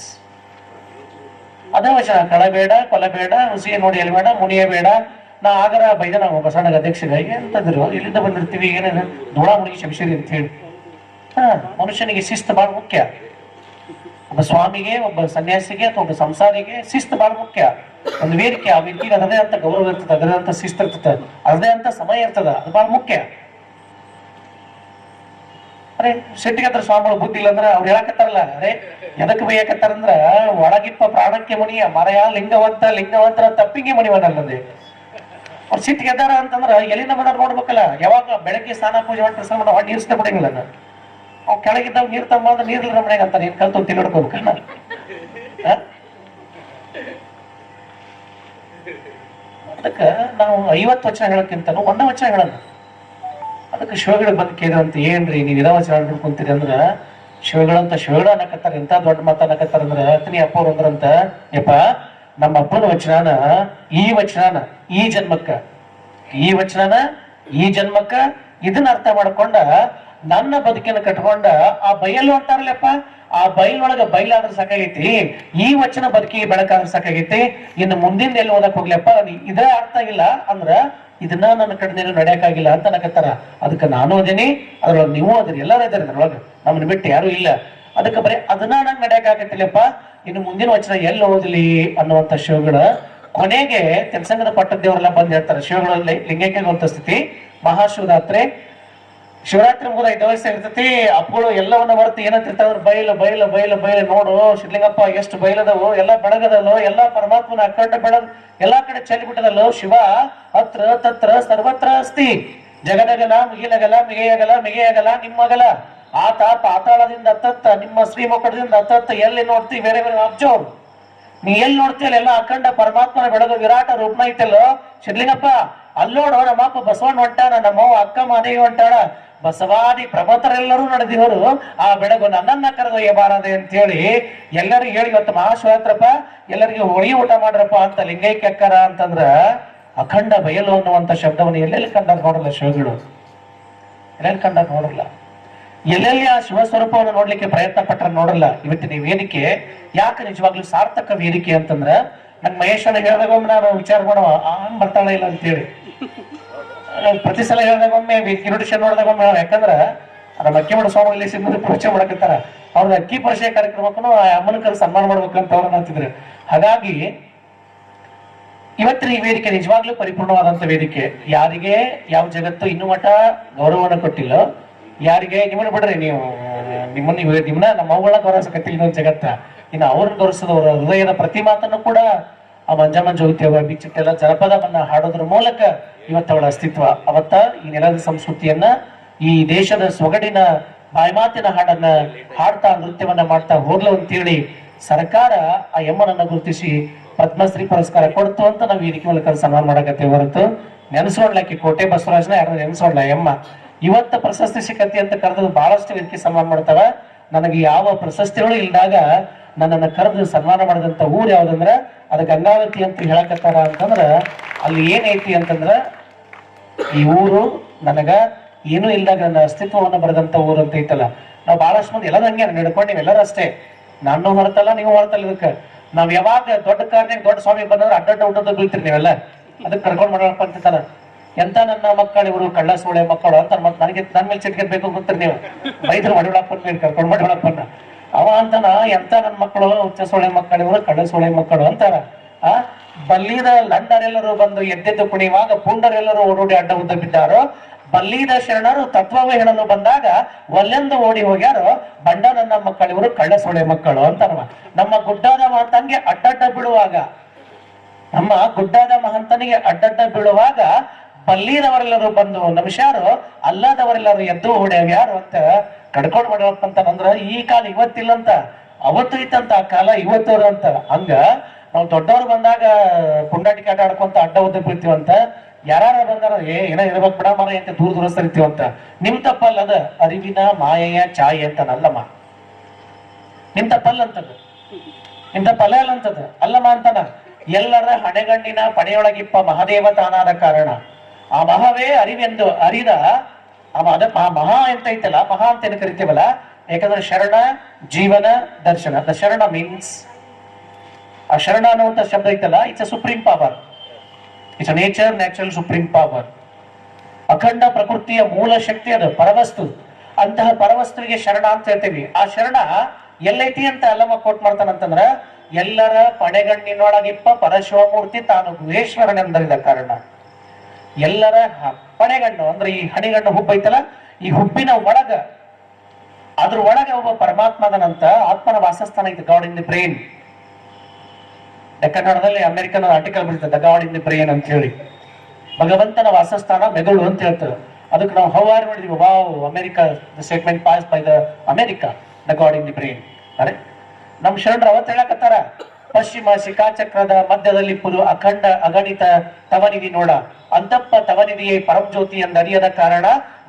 ಅದ ವಚನ ಕಳಬೇಡ ಕೊಲಬೇಡ ಹುಸಿಯ ನೋಡಿ ಎಲ್ಬೇಡ ಮುನಿಯ ಬೇಡ ನಾ ಆಗರ ಬೈದ ನಾವು ಬಸವಣ್ಣಗ ಅಧ್ಯಕ್ಷರಾಗಿ ಅಂತಂದ್ರು ಇಲ್ಲಿಂದ ಬಂದಿರ್ತೀವಿ ಏನೇನು ಧೂಳ ಮುನಿಗೆ ಶಂಶರಿ ಅಂತ ಹೇಳಿ ಮನುಷ್ಯನಿಗೆ ಶಿಸ್ತು ಬಹಳ ಮುಖ್ಯ ಒಬ್ಬ ಸ್ವಾಮಿಗೆ ಒಬ್ಬ ಸನ್ಯಾಸಿಗೆ ಅಥವಾ ಒಬ್ಬ ಸಂಸಾರಿಗೆ ಶಿಸ್ತು ಬಹಳ ಮುಖ್ಯ ಒಂದು ವೇದಿಕೆ ಆ ವ್ಯಕ್ತಿಗೆ ಅದರದೇ ಅಂತ ಗೌರವ ಇರ್ತದೆ ಅದರದೇ ಅಂತ ಶಿಸ್ತು ಇರ್ತದೆ ಅದರದೇ ಅಂತ ಸಮಯ ಇರ್ತದ ಅದು ಬಹಳ ಮುಖ್ಯ ಅರೆ ಶೆಟ್ಟಿಗೆ ಹತ್ರ ಸ್ವಾಮಿಗಳು ಬುದ್ಧಿ ಇಲ್ಲ ಅಂದ್ರೆ ಅವ್ರು ಹೇಳಕತ್ತಾರಲ್ಲ ಅರೆ ಎದಕ್ ಬೈಯಕತ್ತಾರಂದ್ರ ಒಳಗಿಪ್ಪ ಪ್ರಾಣಕ್ಕೆ ಮುನಿಯ ಮರಯ ಲಿಂಗವಂತರ ತಪ್ಪಿಗೆ ಮಣಿವನಲ್ಲದೆ ಅವ್ರು ಸಿಟ್ಟಿಗೆ ಎದ್ದಾರ ಅಂತಂದ್ರ ಎಲ್ಲಿಂದ ಬಂದ ನೋಡ್ಬೇಕಲ್ಲ ಯಾವಾಗ ಬೆಳಗ್ಗೆ ಸ್ನಾನ ಪೂಜೆ ಮಾಡಿ ಪ್ರಸಾದ ಮಾಡೋ ನೀರ್ಸ್ತಾ ಬಿಡಂಗಿಲ್ಲ ಅವ್ ಕೆಳಗಿದ್ದಾವ್ ನೀರ್ ತಮ್ಮ ಅಂದ್ರೆ ನೀರ್ಲಿಲ್ಲ ಮನೆಗೆ ಅಂತ ನೀನ್ ಕಲ್ತು ತಿನ್ನಡ್ಕೋಬೇಕಲ್ಲ ಅದಕ್ಕ ನಾವು 50 ವಚನ ಹೇಳಕ್ಕಿಂತ ಒಂದೇ ವಚನ ಹೇಳೋಣ ಅದಕ್ಕೆ ಶಿವಗಳಿಗೆ ಬಂದು ಕೇಳಿದ್ರಂತ ಏನ್ರಿ ನೀವು ಇದ ವಚನ ಕುಂತೀರಿ ಅಂದ್ರ ಶಿವಗಳು ಅನ್ನಕತ್ತಾರ ಎಂತ ದೊಡ್ಡ ಮಾತ ಅನ್ನಕತ್ತಾರ ಅಂದ್ರ ಅತನಿ ಅಪ್ಪ ಅವ್ರು ಅಂದ್ರಂತ ಯಪ್ಪ ನಮ್ಮ ಅಪ್ಪನ ವಚನಾನ ಈ ಜನ್ಮಕ್ಕ ಇದನ್ನ ಅರ್ಥ ಮಾಡ್ಕೊಂಡ ನನ್ನ ಬದುಕಿನ ಕಟ್ಕೊಂಡ ಆ ಬಯಲು ಅಂತಾರಲ್ಲಪ್ಪ ಆ ಬಯಲೊಳಗ ಬಯಲಾದ್ರ ಸಾಕಾಗೈತಿ ಈ ವಚನ ಬದುಕಿಗೆ ಬೆಳಕಾದ್ರ ಸಾಕಾಗೈತಿ ಇನ್ನು ಮುಂದಿನ ಎಲ್ಲಿ ಓದಕ್ ಹೋಗ್ಲಪ್ಪ ಇದೇ ಅರ್ಥ ಇಲ್ಲ ಅಂದ್ರ ಇದನ್ನ ನನ್ನ ಕಡೆ ನಡೆಯಕ್ಕಾಗಿಲ್ಲ ಅಂತ ಅನ್ನಕತ್ತಾರ ಅದಕ್ಕೆ ನಾನು ಅದೇನಿ ಅದ್ರೊಳಗೆ ನೀವು ಅದ್ರಿ ಎಲ್ಲಾರು ಇದಾರೆ ಅದ್ರೊಳಗ ನಮ್ಮನ್ನ ಬಿಟ್ಟು ಯಾರು ಇಲ್ಲ ಅದಕ್ಕೆ ಬರೀ ಅದನ್ನ ನಂಗೆ ನಡೆಯಕ್ಕಾಗತ್ತಿಲ್ಲಪ್ಪ ಇನ್ನು ಮುಂದಿನ ವಚನ ಎಲ್ಲಿ ಓದಲಿ ಅನ್ನುವಂತ ಶಿವಗಳ ಕೊನೆಗೆ ತೆಲಸಂಗದ ಪಟ್ಟದೇವರೆಲ್ಲ ಬಂದ್ ಹೇಳ್ತಾರೆ ಶಿವಗಳಲ್ಲಿ ಲಿಂಗೈಕ್ಯ ಸ್ಥಿತಿ ಮಹಾಶಿವರಾತ್ರಿ ಶಿವರಾತ್ರಿ ಮುಗಿದ 5 ದಿವಸ ಇರ್ತೈತಿ. ಅಪ್ಪಗಳು ಎಲ್ಲವನ್ನ ಹೊರತು ಏನಂತಿರ್ತಾವ, ಬಯಲು ಬಯಲು ಬಯಲು ಬಯಲು ನೋಡು ಶಿಡ್ಲಿಂಗಪ್ಪ ಎಷ್ಟು ಬಯಲದವು, ಎಲ್ಲ ಬೆಳಗದಲ್ಲೋ, ಎಲ್ಲ ಪರಮಾತ್ಮನ ಅಖಂಡ ಬೆಳಗ್ ಎಲ್ಲಾ ಕಡೆ ಚೆಲ್ಲಿಬಿಟ್ಟದಲ್ಲೋ. ಶಿವ ಅತ್ರ ತತ್ರ ಸರ್ವತ್ರ ಅಸ್ತಿ, ಜಗದಗಲ ಮುಗಿಲಗಲ ಮಿಗೆಯಗಲ ಮಿಗೆಯಗಲ ನಿಮ್ಮಗಲ. ಆತ ಪಾತಾಳದಿಂದ ಅತ್ತತ್ತ, ನಿಮ್ಮ ಶ್ರೀಮುಖದಿಂದ ಅತ್ತತ್ತ ಎಲ್ಲಿ ನೋಡ್ತಿ ಬೇರೆ ಬೇರೆ ಅಬ್ಜವ್ರು. ನೀ ಎಲ್ಲಿ ನೋಡ್ತೀಯಲ್ಲ ಎಲ್ಲ ಅಖಂಡ ಪರಮಾತ್ಮನ ಬೆಳಗು ವಿರಾಟ ರೂಪನ ಐತಲ್ಲೋ ಶಿಡ್ಲಿಂಗಪ್ಪ. ಅಲ್ಲೋಡು ನಮ್ಮಪ್ಪ ಬಸವಣ್ಣ ಹೊಂಟಾನ, ನಮ್ಮವ್ವ ಅಕ್ಕ ಮಾದೇವಿ ಹೊಂಟಾಳ, ಬಸವಾದಿ ಪ್ರಮತರೆಲ್ಲರೂ ನಡೆದಿವರು ಆ ಬೆಳಗು ನನ್ನನ್ನ ಕರೆದೊಯ್ಯಬಾರದೆ ಅಂತ ಹೇಳಿ ಎಲ್ಲರಿಗೂ ಹೇಳಿ ಇವತ್ತು ಮಹಾಶಿವರಾತ್ರಪ್ಪ ಎಲ್ಲರಿಗೂ ಹೋಳಿ ಊಟ ಮಾಡ್ರಪ್ಪ ಅಂತ ಲಿಂಗೈಕ್ಯ ಅಕ್ಕಾರ ಅಂತಂದ್ರ ಅಖಂಡ ಬಯಲು ಅನ್ನುವಂತ ಶಬ್ದವನ್ನು ಎಲ್ಲೆಲ್ಲಿ ಕಂಡಾಗ ನೋಡಲ್ಲ ಶಿವಗಳು, ಎಲ್ಲೆಲ್ಲಿ ಕಂಡಾಗ ನೋಡಲ್ಲ. ಎಲ್ಲೆಲ್ಲಿ ಆ ಶಿವ ಸ್ವರೂಪವನ್ನು ನೋಡ್ಲಿಕ್ಕೆ ಪ್ರಯತ್ನ ಪಟ್ರ ನೋಡಲ್ಲ. ಇವತ್ತಿನ ವೇದಿಕೆ ಯಾಕೆ ನಿಜವಾಗ್ಲೂ ಸಾರ್ಥಕ ವೇದಿಕೆ ಅಂತಂದ್ರ, ನನ್ ಮಹೇಶನ ಹೇಳಿದಾಗ ನಾನು ವಿಚಾರ ಮಾಡುವ ಹಂಗ್ ಬರ್ತಾಳೆ ಇಲ್ಲ ಅಂತೇಳಿ ಪ್ರತಿ ಸಲ ಹೇಳಿದಾಗ ಒಮ್ಮೆ ಕಿರುಡಿಷನ್ ನೋಡಿದಾಗ ಒಮ್ಮೆ, ಯಾಕಂದ್ರ ನಮ್ಮ ಅಕ್ಕಿಮಠ ಸ್ವಾಮಿ ಸಿಬ್ಬಂದಿ ಪರಿಚಯ ಮಾಡಕತ್ತಾರ. ಅವ್ರದ್ದು ಅಕ್ಕಿ ಪರಿಚಯ ಕಾರ್ಯಕ್ರಮಕ್ಕೂ ಅಮ್ಮನ ಕರೆ ಸನ್ಮಾನ ಮಾಡ್ಬೇಕಂತ ಅವ್ರನ್ನ ಅಂತಿದ್ರು. ಹಾಗಾಗಿ ಇವತ್ತಿನ ಈ ವೇದಿಕೆ ನಿಜವಾಗ್ಲೂ ಪರಿಪೂರ್ಣವಾದಂತ ವೇದಿಕೆ. ಯಾರಿಗೆ ಯಾವ ಜಗತ್ತು ಇನ್ನೂ ಮಠ ಗೌರವವನ್ನು ಕೊಟ್ಟಿಲ್ಲ, ಯಾರಿಗೆ ನಿಮ್ಮನ್ನ ಬಿಡ್ರಿ ನೀವು ನಿಮ್ಮನ್ನ ನಮ್ಮ ಅವುಗಳ ಗೌರವಿಸಕತ್ತಿಲ್ಲ ಜಗತ್ತ, ಇನ್ನು ಅವ್ರನ್ನ ಗೌರವಿಸೋದವ್ರ ಹೃದಯದ ಪ್ರತಿ ಮಾತನ್ನು ಕೂಡ ಆ ಮಂಜಮ್ಮ ಜ್ಯೋತಿ ಅವರ ಬಿಚ್ಚಿಟ್ಟೆಲ್ಲ ಜನಪದವನ್ನ ಹಾಡೋದ್ರ ಮೂಲಕ ಇವತ್ತು ಅವಳ ಅಸ್ತಿತ್ವ. ಅವತ್ತ ಈ ನೆಲದ ಸಂಸ್ಕೃತಿಯನ್ನ, ಈ ದೇಶದ ಸೊಗಡಿನ ಬಾಯ್ಮಾತಿನ ಹಾಡನ್ನ ಹಾಡ್ತಾ ನೃತ್ಯವನ್ನ ಮಾಡ್ತಾ ಹೋಗ್ಲು ಅಂತೇಳಿ ಸರ್ಕಾರ ಆ ಎಮ್ಮನನ್ನ ಗುರುತಿಸಿ ಪದ್ಮಶ್ರೀ ಪುರಸ್ಕಾರ ಕೊಡ್ತು ಅಂತ ನಾವು ವೇದಿಕೆ ಮೂಲಕ ಸನ್ಮಾನ ಮಾಡಕತ್ತೇವೆ ಹೊರತು ನೆನೆಸ್ಕೊಂಡ್ಲಾಕಿ ಕೋಟೆ ಬಸವರಾಜನ ಯಾರು ನೆನೆಸ್ಕೊಂಡ್ಲ ಎಮ್ಮ. ಇವತ್ತ ಪ್ರಶಸ್ತಿ ಸಿಕ್ಕತಿ ಅಂತ ಕರೆದು ಬಹಳಷ್ಟು ವೇದಿಕೆ ಸನ್ಮಾನ ಮಾಡ್ತಾವ. ನನಗೆ ಯಾವ ಪ್ರಶಸ್ತಿಗಳು ಇಲ್ದಾಗ ನನ್ನನ್ನು ಕರೆದು ಸನ್ಮಾನ ಮಾಡಿದಂತ ಊರು ಯಾವ್ದಂದ್ರ ಅದು ಗಂಗಾವತಿ ಅಂತ ಹೇಳಕತ್ತಾರ ಅಂತಂದ್ರ ಅಲ್ಲಿ ಏನೈತಿ ಅಂತಂದ್ರ ಈ ಊರು ನನಗ ಏನೂ ಇಲ್ದಾಗ ನನ್ನ ಅಸ್ತಿತ್ವವನ್ನು ಬರೆದಂತ ಊರು ಅಂತ ಐತಲ್ಲ. ನಾವು ಬಹಳಷ್ಟು ಮಂದಿ ಎಲ್ಲದ ಹಂಗೆ ನಡ್ಕೊಂಡಿವಿ, ಎಲ್ಲರೂ ಅಷ್ಟೇ, ನಾನು ಹೊರತಲ್ಲ ನೀವು ಹೊರತಲ್ಲ. ಇದಕ್ಕೆ ನಾವ್ ಯಾವಾಗ ದೊಡ್ಡ ಕಾರ್ಯ ದೊಡ್ಡ ಸ್ವಾಮಿ ಬಂದ್ರೆ ಅಡ್ಡ ಊಟದ ಬೀಳ್ತೀರಿ ನೀವೆಲ್ಲ, ಅದಕ್ಕೆ ಕರ್ಕೊಂಡ್ ಮಾಡಪ್ಪ ಅಂತಾರ. ಎಂತ ನನ್ನ ಮಕ್ಕಳು ಇವರು ಕಳ್ಳ ಸೋಳೆ ಮಕ್ಕಳು ಅಂತ ಮತ್ ನನಗೆ ನನ್ ಮೇಲೆ ಚಿಟ್ಕೆ ಬೇಕು ಗೊತ್ತೀರಿ ನೀವು, ಬೈದ್ರು ಮಾಡಿಬಿಡಪ್ಪನ ಮೇಲೆ ಕರ್ಕೊಂಡ್ ಮಾಡಿಬಿಡಪ್ಪನ ಅವ ಅಂತಾನ. ಎಂತ ನನ್ನ ಮಕ್ಕಳು ಹುಚ್ಚ ಸೋಳೆ ಮಕ್ಕಳು ಇವರು ಕಳ್ಳ ಸೋಳೆ ಮಕ್ಕಳು ಅಂತಾರ. ಆ ಬಲ್ಲಿದ ಲಂಡರೆಲ್ಲರೂ ಬಂದು ಎದ್ದೆದ್ದು ಕುಣಿಯುವಾಗ ಪುಂಡರೆಲ್ಲರೂ ಓಡೋಡಿ ಅಡ್ಡ ಉದ್ದ ಬಿದ್ದಾರೋ, ಬಲ್ಲಿದ ಶರಣರು ತತ್ವವೇ ಹೇಳಲು ಬಂದಾಗ ಒಲ್ಲೆಂದು ಓಡಿ ಹೋಗ್ಯಾರೋ, ಬಂಡ ನನ್ನ ಮಕ್ಕಳಿವರು ಕಳ್ಳ ಸೋಳೆ ಮಕ್ಕಳು ಅಂತಾರವ. ನಮ್ಮ ಗುಡ್ಡಾದ ಮಹಂತನಿಗೆ ಅಡ್ಡಡ್ಡ ಬೀಳುವಾಗ, ನಮ್ಮ ಗುಡ್ಡಾದ ಮಹಂತನಿಗೆ ಅಡ್ಡಡ್ಡ ಬೀಳುವಾಗ ಬಲ್ಲಿದವರೆಲ್ಲರೂ ಬಂದು ನಮಿಷಾರು, ಅಲ್ಲದವರೆಲ್ಲರೂ ಎದ್ದು ಓಡ್ಯಾವ್ಯಾರು ಅಂತ ಕಡ್ಕೊಂಡ್ ಮಾಡ್ಯಪ್ಪ ಅಂತಂದ್ರ ಈ ಕಾಲ ಇವತ್ತಿಲ್ಲಂತ, ಅವತ್ತು ಇತ್ತಂತ ಆ ಕಾಲ ಇವತ್ತವ್ರು ಅಂತ. ಹಂಗ ನಾವು ದೊಡ್ಡವ್ರು ಬಂದಾಗ ಪುಂಡಾಟಿಕೆ ಆಟ ಆಡ್ಕೊಂತ ಅಡ್ಡ ಉದ್ದ ಬೀಳ್ತೀವಂತ, ಯಾರು ಬಂದಾರ ಏನೋ ಇರ್ಬೇಕು ಬಿಡ ಮರ ಅಂತ ದೂರ ದೂರ ಸರಿತೀವಂತ. ನಿಮ್ ತಪ್ಪಲ್ಲ, ಅದ ಅರಿವಿನ ಮಾಯೆಯ ಛಾಯೆ ಅಂತ ಅಲ್ಲಮ್ಮ, ನಿಮ್ ತಪ್ಪಲ್ಲ ಅಂತದ್ದು, ನಿಮ್ ತಪ್ಪಲ್ಲ ಅಲ್ಲ ಅಂತದ್ದು ಅಲ್ಲಮ್ಮ ಅಂತಾನ. ಎಲ್ಲರ ಹಣೆಗಣ್ಣಿನ ಪಡೆಯೊಳಗಿಪ್ಪ ಮಹಾದೇವ ತಾನಾದ ಕಾರಣ ಆ ಮಹಾವೇ ಅರಿವೆಂದು ಅರಿದ ಆ ಮಹಾ ಅಂತ ಐತಲ್ಲ, ಮಹಾ ಅಂತ ಏನು ಕರಿತೀವಲ್ಲ, ಯಾಕಂದ್ರೆ ಶರಣ ಜೀವನ ದರ್ಶನ. ದ ಶರಣ ಮೀನ್ಸ್, ಆ ಶರಣ ಅನ್ನುವಂತ ಶಬ್ದ ಐತಲ್ಲ, it's a supreme power, it's a nature, natural supreme power. ಅಖಂಡ ಪ್ರಕೃತಿಯ ಮೂಲ ಶಕ್ತಿ ಅದು, ಪರವಸ್ತು. ಅಂತಹ ಪರವಸ್ತುವಿಗೆ ಶರಣ ಅಂತ ಹೇಳ್ತೀವಿ. ಆ ಶರಣ ಎಲ್ಲೈತಿ ಅಂತ ಅಲ್ಲಮ್ಮ ಕೋಟ್ ಮಾಡ್ತಾನಂತಂದ್ರ, ಎಲ್ಲರ ಪಣೆಗಣ್ಣಿನೊಳಗಿಪ್ಪ ಪರಶಿವಮೂರ್ತಿ ತಾನು ಗುಹೇಶ್ವರನೆಂದರಿದ ಕಾರಣ. ಎಲ್ಲರ ಪಣೆಗಣ್ಣು ಅಂದ್ರೆ ಈ ಹಣಿಗಣ್ಣು ಹುಬ್ಬ ಐತಲ್ಲ, ಈ ಹುಬ್ಬಿನ ಒಳಗ, ಅದ್ರ ಒಳಗೆ ಒಬ್ಬ ಪರಮಾತ್ಮದನಂತ ಆತ್ಮನ ವಾಸಸ್ಥಾನ ಐತೆ, ಗಾಡ್ ಇನ್ ದಿ ಬ್ರೈನ್. ಕನ್ನಡದಲ್ಲಿ ಅಮೆರಿಕನ್ ಆರ್ಟಿಕಲ್ ಬರ್ತದೆ, the god in the brain ಅಂತ ಹೇಳಿ. ಭಗವಂತನ ವಾಸಸ್ಥಾನ ಮೆದುಳು ಅಂತ ಹೇಳ್ತಾರೆ. ಅದಕ್ಕೆ ನಾವು ಹೌವಾರು ಮಾಡಿದ್ವಿ, wow America, the statement pass by the America, the god in the brain. ಅರೆ ನಮ್ ಶರಣರು ಅವತ್ತು ಹೇಳಕತ್ತಾರ, ಪಶ್ಚಿಮ ಶಿಖಾಚಕ್ರದ ಮಧ್ಯದಲ್ಲಿ ಪುರು ಅಖಂಡ ಅಗಣಿತ ತವನಿಧಿ ನೋಡ, ಅಂತಪ್ಪ ತವನಿಧಿಯೇ ಪರಂಜ್ಯೋತಿ ಎಂದರಿಯದ ಕಾರಣ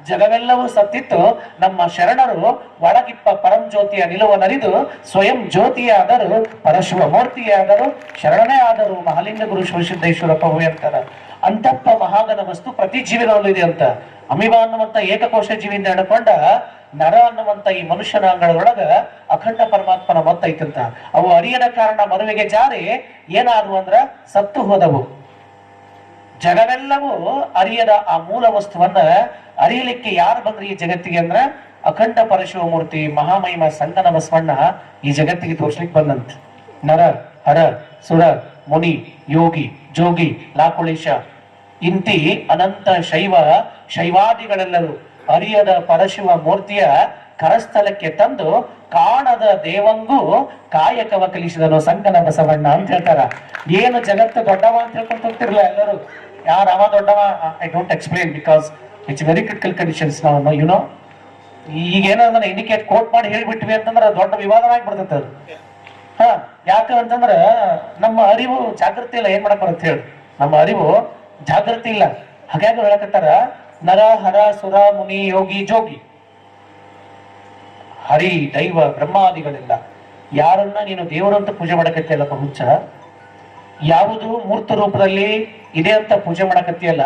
ಜಗವೆಲ್ಲವೂ ಸತ್ತಿತ್ತು. ನಮ್ಮ ಶರಣರು ಒಳಗಿಪ್ಪ ಪರಂಜ್ಯೋತಿಯ ನಿಲುವನರಿದು ಸ್ವಯಂ ಜ್ಯೋತಿಯಾದರು, ಪರಶಿವ ಮೂರ್ತಿಯಾದರು, ಶರಣನೇ ಆದರು, ಮಹಾಲಿಂಗ ಗುರು ಶಿವಸಿದ್ದೇಶ್ವರ ಪ್ರಭು ಅಂತಾರ. ಅಂತಪ್ಪ ಮಹಾಗನ ವಸ್ತು ಪ್ರತಿ ಜೀವಿನಲ್ಲೂ ಇದೆ ಅಂತ. ಅಮಿಬಾ ಅನ್ನುವಂತ ಏಕಕೋಶ ಜೀವಿಯಿಂದ ಹಿಡ್ಕೊಂಡ ನರ ಅನ್ನುವಂತ ಈ ಮನುಷ್ಯನ ಅಂಗಳದೊಳಗ ಅಖಂಡ ಪರಮಾತ್ಮನ ಮೊತ್ತ ಐತಂತ. ಅವು ಅರಿಯದ ಕಾರಣ ಮರುವಿಗೆ ಜಾರಿ ಏನಾದವು ಅಂದ್ರ ಸತ್ತು ಹೋದವು. ಜಗವೆಲ್ಲವೂ ಅರಿಯದ ಆ ಮೂಲ ವಸ್ತುವನ್ನ ಅರಿಯಲಿಕ್ಕೆ ಯಾರು ಬಂದ್ರಿ ಈ ಜಗತ್ತಿಗೆ ಅಂದ್ರ ಅಖಂಡ ಪರಶಿವಮೂರ್ತಿ ಮಹಾಮಹಿಮ ಸಂಗನ ಬಸವಣ್ಣ ಈ ಜಗತ್ತಿಗೆ ತೋರ್ಸ್ಲಿಕ್ಕೆ ಬಂದಂತ. ನರ ಹರ ಸುರ ಮುನಿ ಯೋಗಿ ಜೋಗಿ ಲಾಕುಳೇಶ ಇಂತಿ ಅನಂತ ಶೈವಾದಿಗಳೆಲ್ಲರೂ ಅರಿಯದ ಪರಶಿವ ಮೂರ್ತಿಯ ಕರಸ್ಥಲಕ್ಕೆ ತಂದು ಕಾಣದ ದೇವಂಗೂ ಕಾಯಕವ ಕಲಿಸಿದನು ಸಂಗನ ಬಸವಣ್ಣ ಅಂತ ಹೇಳ್ತಾರ. ಏನು ಜಗತ್ತು ದೊಡ್ಡವ ಅಂತ ಹೇಳ್ಕೊಂತ ಹೋಗ್ತಿರ್ಲಿಲ್ಲ ಎಲ್ಲರೂ. ಯಾರವ ದೊಡ್ಡವ, I don't explain because it's very critical conditions. ನಾವು ಯುನೋ ಈಗ ಏನಾದ್ರು ಇಂಡಿಕೇಟ್ ಕೋಟ್ ಮಾಡಿ ಹೇಳಿಬಿಟ್ವಿ ಅಂತಂದ್ರೆ ದೊಡ್ಡ ವಿವಾದವಾಗಿ ಬಿಡ್ತೈತೆ ಅದು. ಹಾ, ಯಾಕಂತಂದ್ರ ನಮ್ಮ ಅರಿವು ಜಾಗೃತಿ ಇಲ್ಲ. ಏನ್ ಮಾಡಕ್ ಬರುತ್ತೆ ಹೇಳಿ, ನಮ್ಮ ಅರಿವು ಜಾಗೃತಿ ಇಲ್ಲ. ಹಾಗಾಗಿ ಹೇಳಕತ್ತಾರ ನರ ಹರ ಸುರ ಮುನಿ ಯೋಗಿ ಜೋಗಿ ಹರಿ ದೈವ ಬ್ರಹ್ಮಾದಿಗಳೆಲ್ಲ ಯಾರನ್ನ ನೀನು ದೇವರು ಅಂತ ಪೂಜೆ ಮಾಡಕತ್ತಿಯಲ್ಲಪ್ಪ ಹುಚ್ಚ, ಯಾವುದು ಮೂರ್ತ ರೂಪದಲ್ಲಿ ಇದೆ ಅಂತ ಪೂಜೆ ಮಾಡಕತ್ತಿಯಲ್ಲ,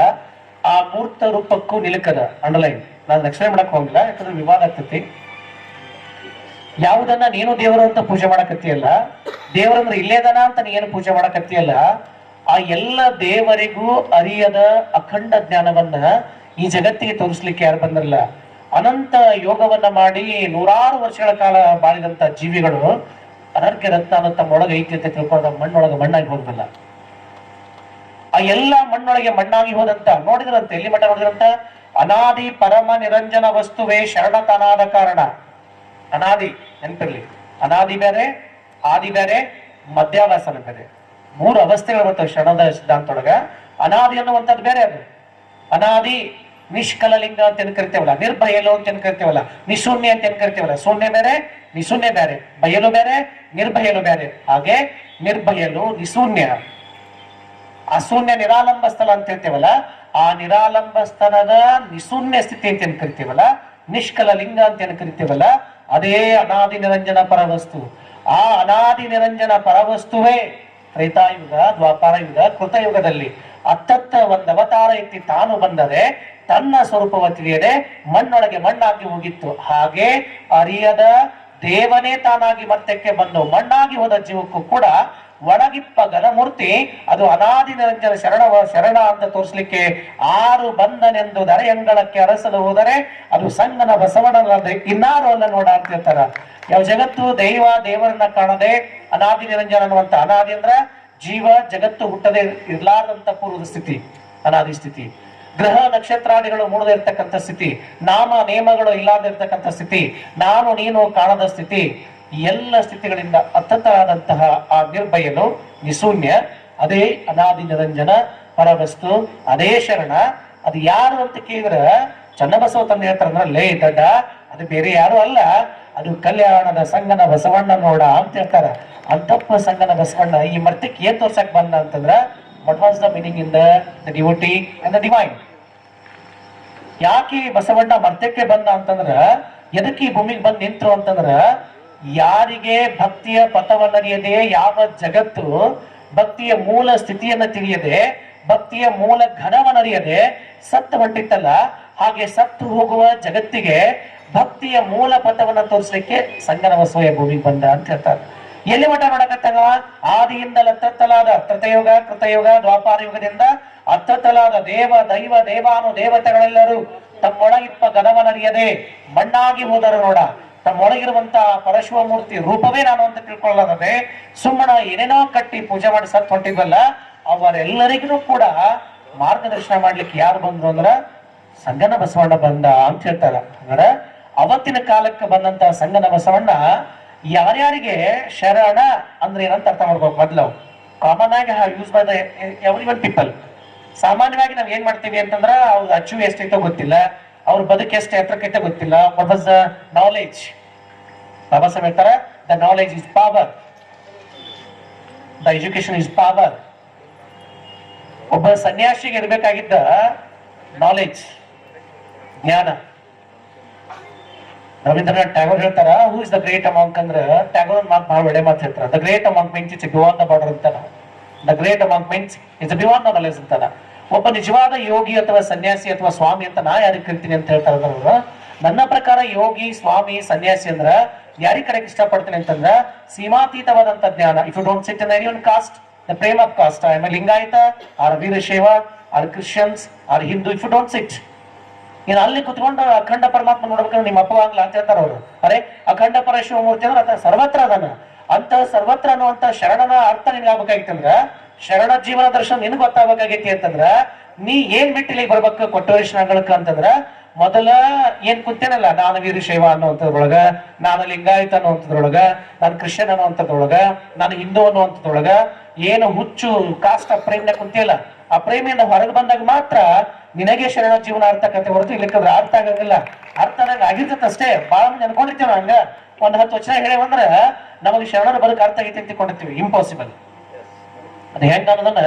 ಆ ಮೂರ್ತ ರೂಪಕ್ಕೂ ನಿಲುಕದ ಅಂಡರ್ಲೈನ್. ನಾನು ಎಕ್ಸ್ಪ್ಲೇನ್ ಮಾಡಕ್ ಹೋಗಿಲ್ಲ, ಯಾಕಂದ್ರೆ ವಿವಾದ ಆಗ್ತೈತಿ. ಯಾವುದನ್ನ ನೀನು ದೇವರು ಅಂತ ಪೂಜೆ ಮಾಡಕತ್ತಿಯಲ್ಲ, ದೇವರಂದ್ರೆ ಇಲ್ಲೇದನ ಅಂತ ನೀನು ಪೂಜೆ ಮಾಡಕತ್ತಿಯಲ್ಲ, ಆ ಎಲ್ಲ ದೇವರಿಗೂ ಅರಿಯದ ಅಖಂಡ ಜ್ಞಾನವನ್ನ ಈ ಜಗತ್ತಿಗೆ ತೋರಿಸ್ಲಿಕ್ಕೆ ಯಾರು ಬಂದಿರಲ್ಲ. ಅನಂತ ಯೋಗವನ್ನ ಮಾಡಿ ನೂರಾರು ವರ್ಷಗಳ ಕಾಲ ಬಾಳಿದಂತ ಜೀವಿಗಳು ಅನರ್ಘ್ಯ ರತ್ನ ತಮ್ಮೊಳಗೆ ಐತಿ ಅಂತ ತಿಳ್ಕೊಂಡ ಮಣ್ಣೊಳಗೆ ಮಣ್ಣಾಗಿ ಹೋದ್ರಲ್ಲ. ಆ ಎಲ್ಲ ಮಣ್ಣೊಳಗೆ ಮಣ್ಣಾಗಿ ಹೋದಂತ ನೋಡಿದ್ರಂತ, ಎಲ್ಲಿ ಮಠ ನೋಡಿದ್ರಂತ, ಅನಾದಿ ಪರಮ ನಿರಂಜನ ವಸ್ತುವೇ ಶರಣತನಾದ ಕಾರಣ. ಅನಾದಿ ನೆನಪಿರ್ಲಿ, ಅನಾದಿ ಬೇರೆ, ಆದಿ ಬೇರೆ, ಮಧ್ಯಾವಸನ ಬೇರೆ. ಮೂರು ಅವಸ್ಥೆಗಳು ಬರ್ತವೆ ಶರಣದ ಸಿದ್ಧಾಂತೊಳಗ. ಅನಾದಿ ಅನ್ನುವಂಥದ್ದು ಬೇರೆ. ಅದು ಅನಾದಿ ನಿಷ್ಕಲಲಿಂಗ ಅಂತ ಏನ್ ಕರಿತೇವಲ್ಲ, ನಿರ್ಭಯಲು ಅಂತ ಏನ್ ಕರಿತೇವಲ್ಲ, ನಿಶೂನ್ಯ ಅಂತ ಏನ್ ಕರಿತೇವಲ್ಲ. ಶೂನ್ಯ ಬೇರೆ, ನಿಶೂನ್ಯ ಬೇರೆ, ಬಯಲು ಬೇರೆ, ನಿರ್ಭಯಲು ಬೇರೆ. ಹಾಗೆ ನಿರ್ಭಯಲು ನಿಶೂನ್ಯ, ಅಶೂನ್ಯ ನಿರಾಲಂಬ ಸ್ಥಳ ಅಂತ ಹೇಳ್ತೇವಲ್ಲ, ಆ ನಿರಾಲಂಬ ಸ್ಥಳದ ನಿಶೂನ್ಯ ಸ್ಥಿತಿ ಅಂತ ಏನ್ ಕರಿತೇವಲ್ಲ, ನಿಷ್ಕಲ ಲಿಂಗ ಅಂತ ಏನ್ ಕರಿತೇವಲ್ಲ, ಅದೇ ಅನಾದಿ ನಿರಂಜನ ಪರವಸ್ತು. ಆ ಅನಾದಿ ನಿರಂಜನ ಪರವಸ್ತುವೇ ತ್ರೇತಾಯುಗ, ದ್ವಾಪಾರ ಯುಗ, ಕೃತಯುಗದಲ್ಲಿ ಅತ್ತತ್ತ ಒಂದು ಅವತಾರ ಎತ್ತಿ ತಾನು ಬಂದರೆ ತನ್ನ ಸ್ವರೂಪವ ತಿಳಿಯದೆ ಮಣ್ಣೊಳಗೆ ಮಣ್ಣಾಗಿ ಹೋಗಿತ್ತು. ಹಾಗೆ ಅರಿಯದ ದೇವನೇ ತಾನಾಗಿ ಮತ್ತಕ್ಕೆ ಬಂದು ಮಣ್ಣಾಗಿ ಹೋದ ಜೀವಕ್ಕೂ ಕೂಡ ಒಳಗಿಪ್ಪ ಘನಮೂರ್ತಿ ಅದು ಅನಾದಿ ನಿರಂಜನ ಶರಣ ಅಂತ ತೋರಿಸ್ಲಿಕ್ಕೆ ಆರು ಬಂದನೆಂದು ದರೆಯಂಗಳಕ್ಕೆ ಅರಸಲು ಹೋದರೆ ಅದು ಸಂಗನ ಬಸವಣ್ಣನಲ್ಲದೆ ಇನ್ನಾರು ಅಲ್ಲ ನೋಡ ಅಂತ ಹೇಳ್ತಾರ. ಯಾವ ಜಗತ್ತು ದೈವ ದೇವರನ್ನ ಕಾಣದೆ ಅನಾದಿ ನಿರಂಜನ ಅನ್ನುವಂತ, ಅನಾದಿ ಅಂದ್ರ ಜೀವ ಜಗತ್ತು ಹುಟ್ಟದೆ ಇರ್ಲಾರ್ದಂತ ಪೂರ್ವದ ಸ್ಥಿತಿ ಅನಾದಿ ಸ್ಥಿತಿ. ಗ್ರಹ ನಕ್ಷತ್ರಾದಿಗಳು ಮೂಡದೇ ಇರ್ತಕ್ಕಂಥ ಸ್ಥಿತಿ, ನಾಮ ನೇಮಗಳು ಇಲ್ಲದಿರ್ತಕ್ಕಂಥ ಸ್ಥಿತಿ, ನಾನು ನೀನು ಕಾಣದ ಸ್ಥಿತಿ. ಎಲ್ಲ ಸ್ಥಿತಿಗಳಿಂದ ಅತ್ತತರಾದಂತಹ ಆ ನಿರ್ಭಯನು ನಿಶೂನ್ಯ, ಅದೇ ಅನಾದಿ ನಿರಂಜನ ಪರವಸ್ತು, ಅದೇ ಶರಣ. ಅದು ಯಾರು ಅಂತ ಕೇಳಿದ್ರೆ ಚನ್ನಬಸವ ತಂದೆ ಹೇಳ್ತಾರ, ಲೇ ದಡ್ಡ, ಅದು ಬೇರೆ ಯಾರು ಅಲ್ಲ, ಅದು ಕಲ್ಯಾಣದ ಸಂಗನ ಬಸವಣ್ಣ ನೋಡ ಅಂತ ಹೇಳ್ತಾರ. ಅಂತಪ್ಪ ಸಂಗನ ಬಸವಣ್ಣ ಈ ಮರ್ತಕ್ಕೆ ಏನ್ ತೋರ್ಸಕ್ ಬಂದ ಅಂತಂದ್ರ, what was the meaning in the devotee and the divine. ಯಾಕೆ ಬಸವಣ್ಣ ಮರ್ತಕ್ಕೆ ಬಂದ ಅಂತಂದ್ರ, ಎದಕ್ಕೆ ಈ ಭೂಮಿಗೆ ಬಂದ್ ನಿಂತರು ಅಂತಂದ್ರ, ಯಾರಿಗೆ ಭಕ್ತಿಯ ಪಥವನ್ನರಿಯದೆ, ಯಾವ ಜಗತ್ತು ಭಕ್ತಿಯ ಮೂಲ ಸ್ಥಿತಿಯನ್ನ ತಿಳಿಯದೆ, ಭಕ್ತಿಯ ಮೂಲ ಘನವನ್ನರಿಯದೆ ಸತ್ತು ಹೊಂಟಿತ್ತಲ್ಲ, ಹಾಗೆ ಸತ್ತು ಹೋಗುವ ಜಗತ್ತಿಗೆ ಭಕ್ತಿಯ ಮೂಲ ಪಥವನ್ನ ತೋರಿಸ್ಲಿಕ್ಕೆ ಸಂಗನ ಬಸವಯ್ಯ ಭೂಮಿಗೆ ಬಂದ ಅಂತ ಹೇಳ್ತಾರೆ. ಎಲ್ಲಿ ಮಠ ಮಾಡಕತ್ತಾಗ, ಆದಿಯಿಂದಲ ಅತ್ತತ್ತಲಾದ ತ್ರತಯುಗ, ಕೃತಯುಗ, ದ್ವಾಪಾರ ಯುಗದಿಂದ ಅತ್ತತ್ತಲಾದ ದೇವ ದೈವ ದೇವಾನು ದೇವತೆಗಳೆಲ್ಲರೂ ತಮ್ಮೊಳಗಿಪ್ಪ ಘನವನ್ನರಿಯದೆ ಮಣ್ಣಾಗಿ ಹೋದರು ನೋಡ. ತಮ್ಮೊಳಗಿರುವಂತ ಪರಶಿವ ಮೂರ್ತಿ ರೂಪವೇ ನಾನು ಅಂತ ತಿಳ್ಕೊಳ್ಳದೆ ಸುಮ್ಮನ ಏನೇನೋ ಕಟ್ಟಿ ಪೂಜೆ ಮಾಡಿ ಸತ್ ಹೊಂಟಿದ್ವಲ್ಲ, ಅವರೆಲ್ಲರಿಗೂ ಕೂಡ ಮಾರ್ಗದರ್ಶನ ಮಾಡ್ಲಿಕ್ಕೆ ಯಾರು ಬಂದ್ರು ಅಂದ್ರ ಸಂಗನ ಬಸವಣ್ಣ ಬಂದ ಅಂತ ಹೇಳ್ತಾರ. ಅಂದ್ರೆ ಅವತ್ತಿನ ಕಾಲಕ್ಕೆ ಬಂದಂತ ಸಂಗನ ಬಸವಣ್ಣ ಯಾರ್ಯಾರಿಗೆ ಶರಣ ಅಂದ್ರೆ ಏನಂತ ಅರ್ಥ ಮಾಡ್ಬೇಕು. ಮೊದ್ಲು ಕಾಮನ್ ಆಗಿ use by the every one people. ಸಾಮಾನ್ಯವಾಗಿ ನಾವ್ ಏನ್ ಮಾಡ್ತೀವಿ ಅಂತಂದ್ರ, ಅವ್ರ ಅಚ್ಚು ಎಷ್ಟೈತೋ ಗೊತ್ತಿಲ್ಲ, ಅವ್ರ ಬದುಕು ಎಷ್ಟು ಎತ್ತರಕ್ಕೈತೆ ಗೊತ್ತಿಲ್ಲ. What was the knowledge? Baba Saheb ಹೇಳ್ತಾರ, the knowledge is power, the education is power. ಒಬ್ಬ ಸನ್ಯಾಸಿಗೆ ಇರ್ಬೇಕಾಗಿದ್ದ ನಾಲೆಜ್, ಜ್ಞಾನ. ರವೀಂದ್ರನಾಥ್ ಟ್ಯಾಗೋರ್ ಹೇಳ್ತಾರ, who is the great among ಅಂದ್ರೆ, ಟ್ಯಾಗೋರ್ ಮಾತು ಬಹಳ ಒಳ್ಳೆ ಮಾತು ಹೇಳ್ತಾರ. The great among means it's beyond the border ಅಂತಾನ. The great among means it's beyond the knowledge ಅಂತಾನ. ಒಬ್ಬ ನಿಜವಾದ ಯೋಗಿ ಅಥವಾ ಸನ್ಯಾಸಿ ಅಥವಾ ಸ್ವಾಮಿ ಅಂತ ನಾ ಯಾರಿಗೆ ಕರಿತೀನಿ ಅಂತ ಹೇಳ್ತಾರ. ನನ್ನ ಪ್ರಕಾರ ಯೋಗಿ, ಸ್ವಾಮಿ, ಸನ್ಯಾಸಿ ಅಂದ್ರ ಯಾರಿಗ ಕಡೆಗೆ ಇಷ್ಟಪಡ್ತೀನಿ ಅಂತಂದ್ರ ಸೀಮಾತೀತವಾದಂತ ಜ್ಞಾನ. If you don't sit in any one caste, the frame of caste, I am a Lingayat or Veerashaiva or Christians or Hindu, if you don't sit, ನೀನು ಅಲ್ಲಿ ಕುತ್ಕೊಂಡು ಅಖಂಡ ಪರಮಾತ್ಮ ನೋಡ್ಬೇಕಂದ್ರೆ ನಿಮ್ಮ ಅಪ್ಪ ಆಗ್ಲ ಅಂತ ಹೇಳ್ತಾರ ಅವರು. ಅರೆ ಅಖಂಡ ಪರಶಿವ ಮೂರ್ತಿ ಅಂದ್ರೆ ಅದ ಸರ್ವತ್ರ ಅದಾನ. ಅಂತ ಸರ್ವತ್ರ ಅನ್ನುವಂತ ಶರಣನ ಅರ್ಥ ನಿನ್ಗೆ ಆಗ್ಬೇಕಾಗಿತ್ತಂದ್ರ, ಶರಣ ಜೀವನ ದರ್ಶನ ನಿನ್ಗೆ ಗೊತ್ತಾಗಬೇಕಾಗೈತಿ ಅಂತಂದ್ರ, ನೀ ಏನ್ ಬಿಟ್ಟು ಇಲ್ಲಿಗೆ ಬರ್ಬೇಕು ಕೊಟ್ಟವರಿಷ್ಣಗಳಕ್ಕ ಅಂತಂದ್ರ ಮೊದಲ ಏನ್ ಕುಂತೇನಲ್ಲ, ನಾನು ವೀರಶೈವ ಅನ್ನುವಂಥದ್ರೊಳಗ, ನಾನು ಲಿಂಗಾಯತ ಅನ್ನುವಂಥದ್ರೊಳಗ, ನಾನು ಕ್ರಿಶ್ಚಿಯನ್ ಅನ್ನುವಂಥದ್ರೊಳಗ, ನಾನು ಹಿಂದೂ ಅನ್ನುವಂಥದ್ರೊಳಗ ಏನು ಹುಚ್ಚು ಕಾಸ್ಟ್ ಪ್ರೇಮನ ಕುಂತಿಲ್ಲ. ಆ ಪ್ರೇಮಿಯಿಂದ ಹೊರಗೆ ಬಂದಾಗ ಮಾತ್ರ ನಿನಗೆ ಶರಣ ಜೀವನ ಅರ್ಥ ಆಗತ್ತೆ ಹೊರತು ಇಲ್ಲಕ್ಕಂದ್ರೆ ಅರ್ಥ ಆಗಂಗಿಲ್ಲ. ಅರ್ಥ ಆದಂಗ ಆಗಿರ್ತೈತೆ ಅಷ್ಟೇ. ಬಾಳ ಮಂದಿ ಅನ್ಕೊಂಡಿರ್ತೀವಿ ಹಂಗ, ಒಂದ್ 10 ವಚನ ಹೇಳೇವಂದ್ರ ನಮಗೆ ಶರಣರ ಬದುಕು ಅರ್ಥ ಆಗೈತಿ ಅಂತ ತಿಳ್ಕೊಂಡಿರ್ತೀವಿ. ಇಂಪಾಸಿಬಲ್. ಅದು ಹೆಂಗ ಅನ್ನೋದನ್ನ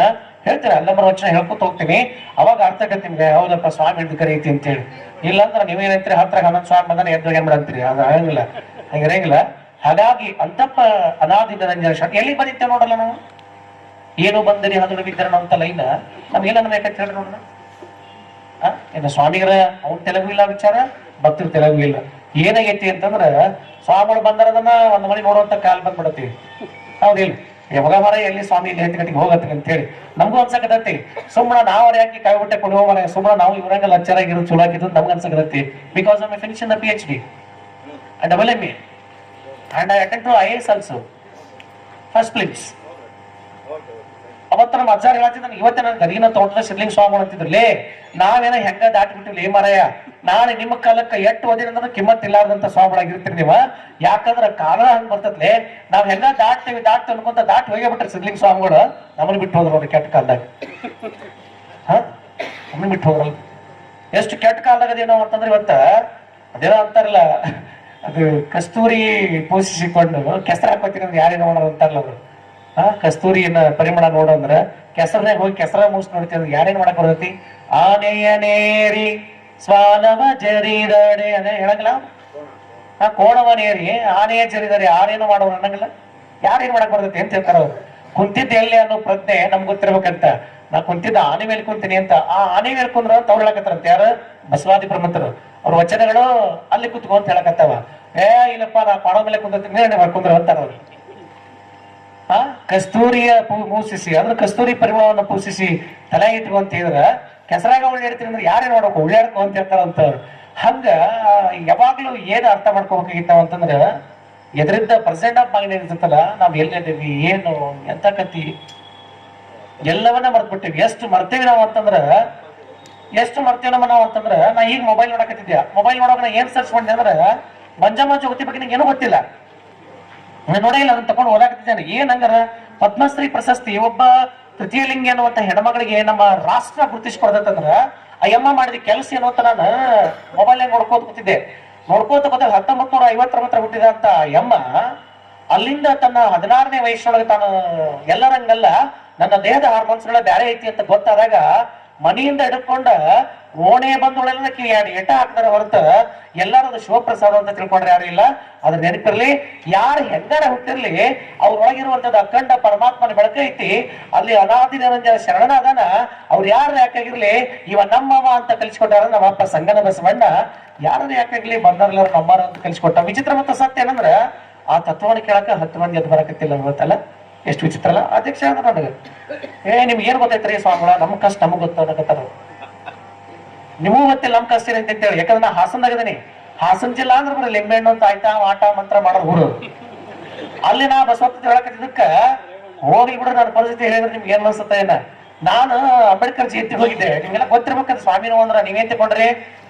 ಹೇಳ್ತೀರ, ಅಲ್ಲಮ್ಮರ ವಚನ ಹೇಳ್ಕೊತ ಹೋಗ್ತೀನಿ, ಅವಾಗ ಅರ್ಥ ಆಗತ್ತೆ ನಿಮ್ಗೆ. ಹೌದಪ್ಪ ಸ್ವಾಮಿ ಹಿಡಿದು ಕರೀತಿ ಅಂತೇಳಿ. ಇಲ್ಲಾಂದ್ರೆ ನೀವೇನಂತೀರಿ, 10 11 ಸ್ವಾಮಿ ಬಂದಾನೆ ಎದ್ದು ಏನ್ ಮಾಡಂತೀರಿ, ಅದು ಆಗಂಗಿಲ್ಲ, ಹಂಗಿರಂಗಿಲ್ಲ. ಹಾಗಾಗಿ ಅಂತಪ್ಪ ಅನಾದಿ ನಿರಂಜನ ಶರಣ ಎಲ್ಲಿ ಬರೀತೇವೆ ನೋಡಲ್ಲ ನಾವು. ಏನು ಬಂದರಿ ಹದುಳು ಬಿದ್ದರಣ ಅಂತ ಲೈನ್ ನಮ್ಗೇನ ಬೇಕಂತ ಹೇಳಿ ನೋಡೋಣ. ಏನು ಸ್ವಾಮಿಗರ ಅವ್ನ ತೆಲುಗು ಇಲ್ಲ ವಿಚಾರ, ಭಕ್ತರ ತೆಲುಗು ಇಲ್ಲ. ಏನಾಗೈತಿ ಅಂತಂದ್ರ ಸ್ವಾಮಿಗಳು ಬಂದರದನ್ನ ಒಂದ್ ಮನೆ ನೋಡುವಂತ ಕಾಲ್ ಬಂದ್ಬಿಡತ್ತೀವಿ. ಹೌದಿಲ್ಲ, ಯಾವಾಗ ಮರ ಎಲ್ಲಿ ಸ್ವಾಮಿ ಇಲ್ಲಿ ಹೆಂಗಟ್ಟಿಗೆ ಹೋಗತ್ತೆ ಅಂತ ಹೇಳಿ ನಮಗೂ ಅನ್ಸಕತೈತಿ. ಸುಮ್ಮನೆ ನಾವ್ ಯಾಕೆ ಕಾಯ್ಬಿಟ್ಟೆ ಕೊಡುವ ಮನೆ, ಸುಮ್ಮನೆ ನಾವು ಇವ್ರಂಗ ಲಚ್ಚರಾಗಿರೋದು ಚಲೋ ಆಗಿದ್ದು ನಮ್ಗೆ ಅನ್ಸಕತೈತಿ. Because I finish in the PhD and MA and I attend to IAS also first place. ಅವತ್ತ ನಮ್ಮ ಅಜ್ಜಾರ್ ಹೇಳ್ತಿದ್ದ, ಇವತ್ತೇ ನನ್ ಗದಗಿನ ತೋಟದ ಸಿದ್ಲಿಂಗ ಸ್ವಾಮಿ ಅಂತಿದ್ರಲೇ, ನಾವೇನ ಹೆಂಗ ದಾಟಿ ಬಿಟ್ಟಿವಿ ಮಾರಾಯ, ನಾಳೆ ನಿಮ್ಮ ಕಾಲಕ್ಕ ಎಟ್ಟು ಓದಿನ ಕಿಮ್ಮತ್ ಇಲ್ಲಾರ್ದಂತ ಸ್ವಾಮಿಗಳಾಗಿರ್ತೀರಿ ನೀವ. ಯಾಕಂದ್ರ ಕಾಲ ಹಂಗ ಬರ್ತದ್ಲೆ, ನಾವ್ ಹೆಂಗ ದಾಟ್ತೇವಿ ಅನ್ಕೊಂತ ದಾಟಿ ಹೋಗೇ ಬಿಟ್ರಿ ಸಿದ್ಲಿಂಗ ಸ್ವಾಮಿಗಳು. ನಮ್ಮನ್ನ ಬಿಟ್ಟು ಹೋದ್ರು ಅವ್ರ ಕೆಟ್ಟ ಕಾಲದಾಗ. ನಮ್ಮನ್ನ ಬಿಟ್ಟು ಹೋದ್ರಲ್ಲ. ಎಷ್ಟು ಕೆಟ್ಟ ಕಾಲದಾಗ ಅದೇನೋ ಅಂತಂದ್ರೆ ಇವತ್ತ ಅದೇನೋ ಅಂತಾರಲ್ಲ, ಅದು ಕಸ್ತೂರಿ ಪೋಷಿಸಿಕೊಂಡು ಕೆಸರ ಹಾಕೋತೀನಿ ಅಂದ್ರೆ ಯಾರೇನೋ ಮಾಡೋರು ಅಂತಾರಲ್ಲ ಅವರು. ಕಸ್ತೂರಿಯನ್ನ ಪರಿಮಳ ನೋಡಂದ್ರ ಕೆಸರನಾಗ ಹೋಗಿ ಕೆಸರ ಮೂಸ್ ನೋಡ್ತೀವಿ. ಯಾರೇನ್ ಮಾಡಕ್ ಬರ್ತೈತಿ? ಆನೆಯ ನೇರಿ ಸ್ವಾನವ ಜರಿದಡೆ ಅದೇ ಹೇಳಂಗಿಲ್ಲ. ಕೋಣವ ನೇರಿ ಆನೆಯ ಜರಿದರೆ ಯಾರೇನು ಮಾಡೋರು ಅನ್ನಂಗಿಲ್ಲ. ಯಾರೇನ್ ಮಾಡಕ್ ಬರ್ತೈತಿ ಅಂತ ಹೇಳ್ತಾರ ಅವ್ರು. ಕುಂತಿದ್ದ ಎಲ್ಲಿ ಅನ್ನೋ ಪ್ರಜ್ಞೆ ನಮ್ಗೆ ಗೊತ್ತಿರ್ಬೇಕಂತ. ನಾ ಕುಂತಿದ್ದ ಆನೆ ಮೇಲೆ ಕುಂತೀನಿ ಅಂತ. ಆ ಆನೆ ಮೇಲೆ ಕುಂದ್ರ ಅಂತ ಅವ್ರು ಹೇಳಕತ್ತಾರಂತ. ಯಾರು? ಬಸವಾದಿ ಪ್ರಮುಖರು. ಅವ್ರ ವಚನಗಳು ಅಲ್ಲಿ ಕುತ್ಕೊ ಅಂತ ಹೇಳಕತ್ತಾವ. ಇಲ್ಲಪ್ಪ ನಾ ಕೋಣ ಮೇಲೆ ಕುಂತೀನಿ ನಿರ್ಣಯ ಮಾಡ್ಕೊಂಡ್ರ ಅಂತಾರ ಅವ್ರು. ಕಸ್ತೂರಿಯ ಪೂಸಿಸಿ ಅಂದ್ರೆ ಕಸ್ತೂರಿ ಪರಿಮಳವನ್ನು ಪೂಸಿಸಿ ತಲೆ ಇಟ್ಕೊ ಅಂತ ಹೇಳಿದ್ರ ಕೆಸರಾಗ ಉಳ್ಳಾಡ್ತೀನಿ ಅಂದ್ರೆ ಯಾರೇನ್ ಮಾಡ್ಬೇಕು, ಉಳ್ಳಾಡ್ಕೊ ಅಂತ ಹೇಳ್ತಾರಂತ. ಹಂಗ ಯಾವಾಗ್ಲೂ ಏನ್ ಅರ್ಥ ಮಾಡ್ಕೋಬೇಕಾಗಿತ್ತಾವ ಅಂತಂದ್ರ, ಎದರಿಂದ ಪ್ರೆಸೆಂಟ್ ಆಫ್ ಮೈಂಡ್ ಇರ್ತೈತಲ್ಲ, ನಾವ್ ಎಲ್ಲಿದ್ದೀವಿ, ಏನು ಎಂತ ಕತಿ ಎಲ್ಲವನ್ನ ಮರ್ತ್ಬಿಟ್ಟಿವಿ. ಎಷ್ಟು ಮರ್ತೇವಿ ನಾವು ಅಂತಂದ್ರ, ನಾ ಈಗ ಮೊಬೈಲ್ ನೋಡಕತ್ತಿದ್ಯಾ, ಮೊಬೈಲ್ ನೋಡೋಕೆ ನಾ ಏನ್ ಸರ್ಚ್ ಮಾಡಿದೆ ಅಂದ್ರ ಮಂಜಮ್ಮ ಜಗತಿ ಬಗ್ಗೆ ನಂಗೆ ಏನೂ ಗೊತ್ತಿಲ್ಲ, ನೋಡೇ ಇಲ್ಲ. ಅದನ್ನ ತಗೊಂಡು ಓದಾಕತ್ತಿದ್ದೇನೆ. ಏನ್ ಹಂಗಾರ ಪದ್ಮಶ್ರೀ ಪ್ರಶಸ್ತಿ ಒಬ್ಬ ತೃತೀಯ ಲಿಂಗಿ ಅನ್ನುವಂತ ಹೆಣ್ಮಗಳಿಗೆ ನಮ್ಮ ರಾಷ್ಟ್ರ ಗುರುತಿಸ್ಕೊಡ್ತಂದ್ರ ಆ ಯಮ್ಮ ಮಾಡಿದ ಕೆಲಸ ಏನು ಅಂತ ನಾನು ಮೊಬೈಲ್ ನೋಡ್ಕೋತ ಕೂತಿದ್ದೆ. ನೋಡ್ಕೋತ 1950 ಹುಟ್ಟಿದ ಅಂತ ಯಮ್ಮ ಅಲ್ಲಿಂದ ತನ್ನ 16ನೇ ವಯಸ್ಸೊಳಗೆ ತಾನು ಎಲ್ಲರಂಗಲ್ಲ ನನ್ನ ದೇಹದ ಹಾರ್ಮೋನ್ಸ್ಗಳ ಬ್ಯಾರೆ ಐತಿ ಅಂತ ಗೊತ್ತಾದಾಗ ಮನೆಯಿಂದ ಹಿಡ್ಕೊಂಡ ಓಣೆ ಬಂದೊಳೆಲ್ಲ ಎಟ ಹಾಕ್ತಾರ ಹೊರತ ಎಲ್ಲಾರು ಅದು ಶಿವಪ್ರಸಾದ ಅಂತ ತಿಳ್ಕೊಂಡ್ರೆ ಯಾರು ಇಲ್ಲ. ಅದ್ರ ನೆನಪಿರ್ಲಿ, ಯಾರು ಹೆಂಗಾರ ಹುಟ್ಟಿರ್ಲಿ ಅವ್ರೊಳಗಿರುವಂತದ್ದು ಅಖಂಡ ಪರಮಾತ್ಮನ ಬೆಳಕ ಐತಿ. ಅಲ್ಲಿ ಅನಾದಿ ನಿರಂಜನ ಶರಣ ಅದಾನ. ಅವ್ರು ಯಾರು ಯಾಕಾಗಿರ್ಲಿ, ಇವ ನಮ್ಮವ ಅಂತ ಕಲಿಸ್ಕೊಟ್ಟಾರ ನಮ್ಮ ಅಪ್ಪ ಸಂಗನ ಬಸವಣ್ಣ. ಯಾರು ಯಾಕಾಗ್ಲಿ ಬಂದಾರಲ್ಲ ನಮ್ಮಾರ ಅಂತ ಕಲಿಸ್ಕೊಟ್ಟ. ವಿಚಿತ್ರ ಮತ್ತು ಸತ್ಯ ಏನಂದ್ರ ಆ ತತ್ವವನ್ನು ಕೇಳಕ 10 ಮಂದಿ ಎದ್ದು ಬರಕತ್ತಿಲ್ಲ ಗೊತ್ತಲ್ಲ. ಎಷ್ಟು ವಿಚಿತ್ರ ಅಲ್ಲ. ಅಧ್ಯಕ್ಷ ಅಂದ್ರೆ ನನಗೆ ನಿಮ್ಗೆ ಏನ್ ಗೊತ್ತೈತ್ರಿ ಸ್ವಾಮಿಗಳ, ನಮ್ ಕಷ್ಟ ನಮಗ್ ಗೊತ್ತಾಗತ್ತಾರ, ನಿಮಗೂ ಗೊತ್ತಿಲ್ಲ ನಮ್ ಕಷ್ಟ ಏನಂತ ಹೇಳಿ. ಯಾಕಂದ್ರೆ ನಾ ಹಾಸನದಾಗದೀನಿ. ಹಾಸನ ಜಿಲ್ಲಾ ಅಂದ್ರೆ ಬರೀ ಲಿಂಬೆಹಣ್ಣು ಅಂತ ಆಯ್ತಾ ಆಟ ಮಂತ್ರ ಮಾಡೋರು ಊರು. ಅಲ್ಲಿ ನಾ ಬಸವತ್ತ ಹೇಳಕತ್ತಿದ್ದಕ್ಕ ಹೋಗಿ ಬಿಡ್ರಿ ನನ್ನ ಪರಿಸ್ಥಿತಿ ಹೇಳಿದ್ರೆ ನಿಮ್ಗೆ ಏನ್ ಅನ್ಸುತ್ತ ಏನ. ನಾನು ಅಂಬೇಡ್ಕರ್ ಜಯಂತಿ ಹೋಗಿದ್ದೆ. ನಿಮ್ಗೆಲ್ಲ ಗೊತ್ತಿರ್ಬೇಕಂದ್ರೆ ಸ್ವಾಮಿನೂ ಅಂದ್ರ ನೀವೇನ್ ತಿಳ್ಕೊಂಡ್ರಿ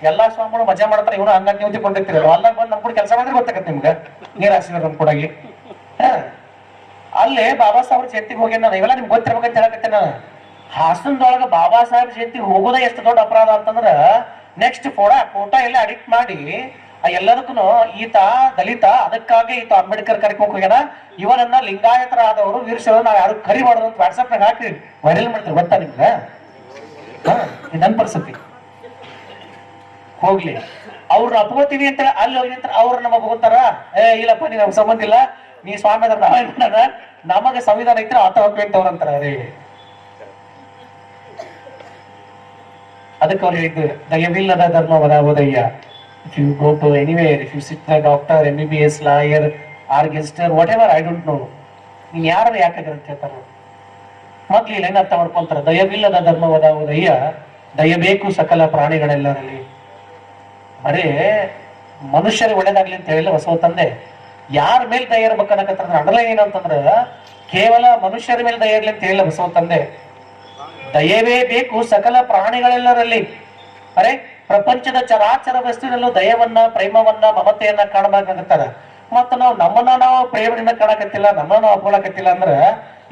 ಎಲ್ಲಾ ಸ್ವಾಮಿಗಳು ಮಜಾ ಮಾಡ್ತಾರೆ, ಇವನು ಹಂಗ ನೀವು ತಿಳ್ಕೊಂಡಿರ್ತೀರಿ. ಅಲ್ಲಾಗ ಬಂದು ನಮ್ ಕೂಡ ಕೆಲಸ ಮಾಡಿದ್ರೆ ಗೊತ್ತಾಗತ್ತೆ ನಿಮ್ಗೆ. ನೀರ್ ಹಾಸಿದ್ರು ನಮ್ ಕೂಡಾಗಿ ಅಲ್ಲೇ ಬಾಬಾ ಸಾಹೇಬ್ ಜಯಂತಿಗೆ ಹೋಗಿ ನಾನು ಇವೆಲ್ಲ ನಿಮ್ಗೆ ಗೊತ್ತಿರ್ಬೇಕಂತ ಹೇಳಕತ್ತೆ. ನಾನು ಹಾಸನದೊಳಗ ಬಾಬಾ ಸಾಹೇಬ್ ಜಯಂತಿಗೆ ಹೋಗೋದ ಎಷ್ಟು ದೊಡ್ಡ ಅಪರಾಧ ಅಂತಂದ್ರ, ನೆಕ್ಸ್ಟ್ ಫೋಟೋ ಎಲ್ಲ ಅಡಿಕ್ಟ್ ಮಾಡಿ ಎಲ್ಲದಕ್ಕೂ ಈತ ದಲಿತ, ಅದಕ್ಕಾಗಿ ಈತ ಅಂಬೇಡ್ಕರ್ ಕರ್ಕೊಂಡ್ ಹೋಗ್ಯಾನ, ಇವರನ್ನ ಲಿಂಗಾಯತರಾದವರು ವೀರಶೈವ ನಾವ್ ಯಾರು ಕರಿಬಾರ್ದು ಅಂತ ವಾಟ್ಸಪ್ ನಾಗ ಹಾಕಿ ವೈರಲ್ ಮಾಡ್ತೀವಿ. ಗೊತ್ತಾ ನಿಮ್ಗ? ನನ್ ಪರಿಸ್ಥಿತಿ. ಹೋಗ್ಲಿ ಅವ್ರನ್ನ ಅಪ್ಕೋತೀವಿ ಅಂತ ಅಲ್ಲಿ ಹೋಗಿ ಅವ್ರ ನಮಗ್ ಹೋಗ್ತಾರ. ಇಲ್ಲಪ್ಪ ನೀ ನಮ್ಗೆ ಸಂಬಂಧ ಇಲ್ಲ, ನೀ ಸ್ವಾಮಿ ಅದ್ರ ನಾವೇನ ನಮಗೆ ಸಂವಿಧಾನ ಇದ್ರೆ ಆತ ಹೋಗ್ಬೇಕು ಅವ್ರಂತಾರ. ಅದೇ ಅದಕ್ಕೆ ಅವ್ರು ಹೇಳಿದ್ದು ದಯವಿಲ್ಲದ ಧರ್ಮವದ ಉದಯ್ಯ. If you go to anywhere, if you sit a doctor, MBBS, lawyer, or gangster, whatever, I don't know, ನೀನ್ ಯಾರು ಯಾಕಾಗ್ರ ಅಂತ ಹೇಳ್ತಾರ. ಮೊದ್ಲು ಇಲ್ಲ ಏನರ್ಥ ಮಾಡ್ಕೊಂತಾರ, ದಯವಿಲ್ಲದ ಧರ್ಮವದ ಉದಯ್ಯ, ದಯಬೇಕು ಸಕಲ ಪ್ರಾಣಿಗಳೆಲ್ಲರಲ್ಲಿ. ಬರೇ ಮನುಷ್ಯರಿಗೆ ಒಳ್ಳೇದಾಗ್ಲಿ ಅಂತ ಹೇಳಿಲ್ಲ ಬಸವ ತಂದೆ. ಯಾರ ಮೇಲೆ ದಯ ಇರ್ಬೇಕನ್ನಕತ್ತಂದ್ರ ಅಂಡರ್ಲೈನ್ ಏನಂತಂದ್ರ ಕೇವಲ ಮನುಷ್ಯರ ಮೇಲೆ ದಯ ಇರ್ಲಿ ಅಂತ ಹೇಳಿಲ್ಲ ಬಸವ ತಂದೆ. ದಯವೇ ಬೇಕು ಸಕಲ ಪ್ರಾಣಿಗಳೆಲ್ಲರಲ್ಲಿ. ಅರೆ ಪ್ರಪಂಚದ ಚರಾಚರ ವಸ್ತುವಿನಲ್ಲೂ ದಯವನ್ನ ಪ್ರೇಮವನ್ನ ಮಮತೆಯನ್ನ ಕಾಣಬೇಕಾಗತ್ತಾರ. ಮತ್ತ ನಾವು ಪ್ರೇಮದಿಂದ ಕಾಣಕತ್ತಿಲ್ಲ, ನಮ್ಮನ್ನ ನಾವು ಅಪ್ಕೊಳಕತ್ತಿಲ್ಲ ಅಂದ್ರ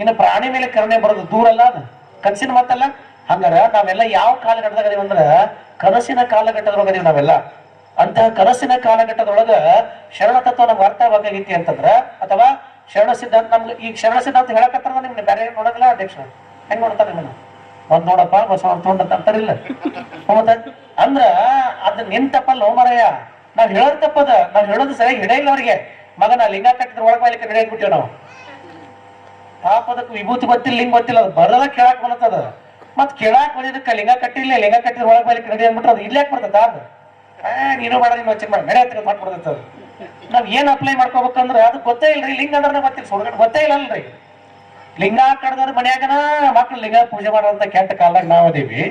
ಇನ್ನು ಪ್ರಾಣಿ ಮೇಲೆ ಕರುಣೆ ಬರೋದು ದೂರಲ್ಲ, ಅದು ಕನಸಿನ ಮಾತಲ್ಲ. ಹಂಗಾರ ನಾವೆಲ್ಲ ಯಾವ ಕಾಲಘಟ್ಟದಾಗ ಅದೀವಿ ಅಂದ್ರ ಕನಸಿನ ಕಾಲಘಟ್ಟದೊಳಗ ಅದೀವಿ ನಾವೆಲ್ಲ. ಅಂತಹ ಕನಸಿನ ಕಾಲಘಟ್ಟದೊಳಗ ಶರಣ ತತ್ವ ನಮ್ಗೆ ಅರ್ಥವಾಗೈತಿ ಅಂತಂದ್ರ, ಅಥವಾ ಶರಣ ಸಿದ್ಧಾಂತ ನಮ್ಗೆ ಈಗ ಶರಣ ಸಿದ್ಧಾಂತ ಹೇಳಕತ್ತಾರ ನಿಮ್ಗೆ ಬೇರೆ ನೋಡೋದಿಲ್ಲ ಅಧ್ಯಕ್ಷ ಹೆಂಗ್ ನೋಡ್ತಾರೆ ನಿಮ್ಮನ್ನ ಒಂದ್ ನೋಡಪ್ಪ ಬಸವ ತೊಗೊಂಡ ಅಂತಾರಿಲ್ಲ. ಅಂದ್ರ ಅದ್ ನಿಂತಪ್ಪಲ್ಲ ಹೋಮರಯ್ಯ, ನಾವ್ ಹೇಳೋದ್ ತಪ್ಪದ, ನಾವ್ ಹೇಳೋದು ಸರಿಯಾಗಿ ಹಿಡಿಯಿಲ್ಲ ಅವ್ರಿಗೆ. ಮಗನ ಲಿಂಗ ಕಟ್ಟಿದ್ರೆ ಒಳಗ್ ಬಾಯ್ಲಿಕ್ಕೆ ಹಿಡಿಯಾಕ್ ಬಿಟ್ಟಿವ್ ನಾವು. ಪಾಪದಕ್ಕೆ ವಿಭೂತಿ ಗೊತ್ತಿಲ್ಲ, ಲಿಂಗ ಗೊತ್ತಿಲ್ಲ, ಅದು ಬರೋದ ಕೇಳಾಕ್ ಬರ್ತದ. ಮತ್ ಕೇಳಾಕ್ ಬಂದಿದ್ದಕ್ಕ ಲಿಂಗ ಕಟ್ಟಿಲ್ಲ, ಲಿಂಗ ಕಟ್ಟಿದ್ರೆ ಒಳಗ್ ಬಾಯ್ಲಿಕ್ಕೆ ರೆಡಿ ಅಂದ್ಬಿಟ್ರೆ ಅದು ಇಲ್ಲಾಕ್ ಬರ್ತದ? ಅದು ನೀನು ಮಾಡ ನೀನು ವಚನ ಮಾಡಿ ನಡೆ ಹತ್ತಿರ ಮಾಡ್ಬಿಡ್ತದ. ನಾವ್ ಏನ್ ಅಪ್ಲೈ ಮಾಡ್ಕೋಬೇಕಂದ್ರ ಅದು ಗೊತ್ತೇ ಇಲ್ರಿ. ಲಿಂಗ ಅಂದ್ರೆ ಗೊತ್ತಿಲ್ಲ, ಸುಳ್ಗಡೆ ಗೊತ್ತೇ ಇಲ್ಲ ಅಲ್ರಿ. ಲಿಂಗ ಕಡ್ದವ್ರ ಮನ್ಯಾಗನ ಮಕ್ಳು ಲಿಂಗ ಪೂಜೆ ಮಾಡೋಂತ ಕೆಟ್ಟ ಕಾಲದಾಗ ನಾವ್ ಅದೀವಿ.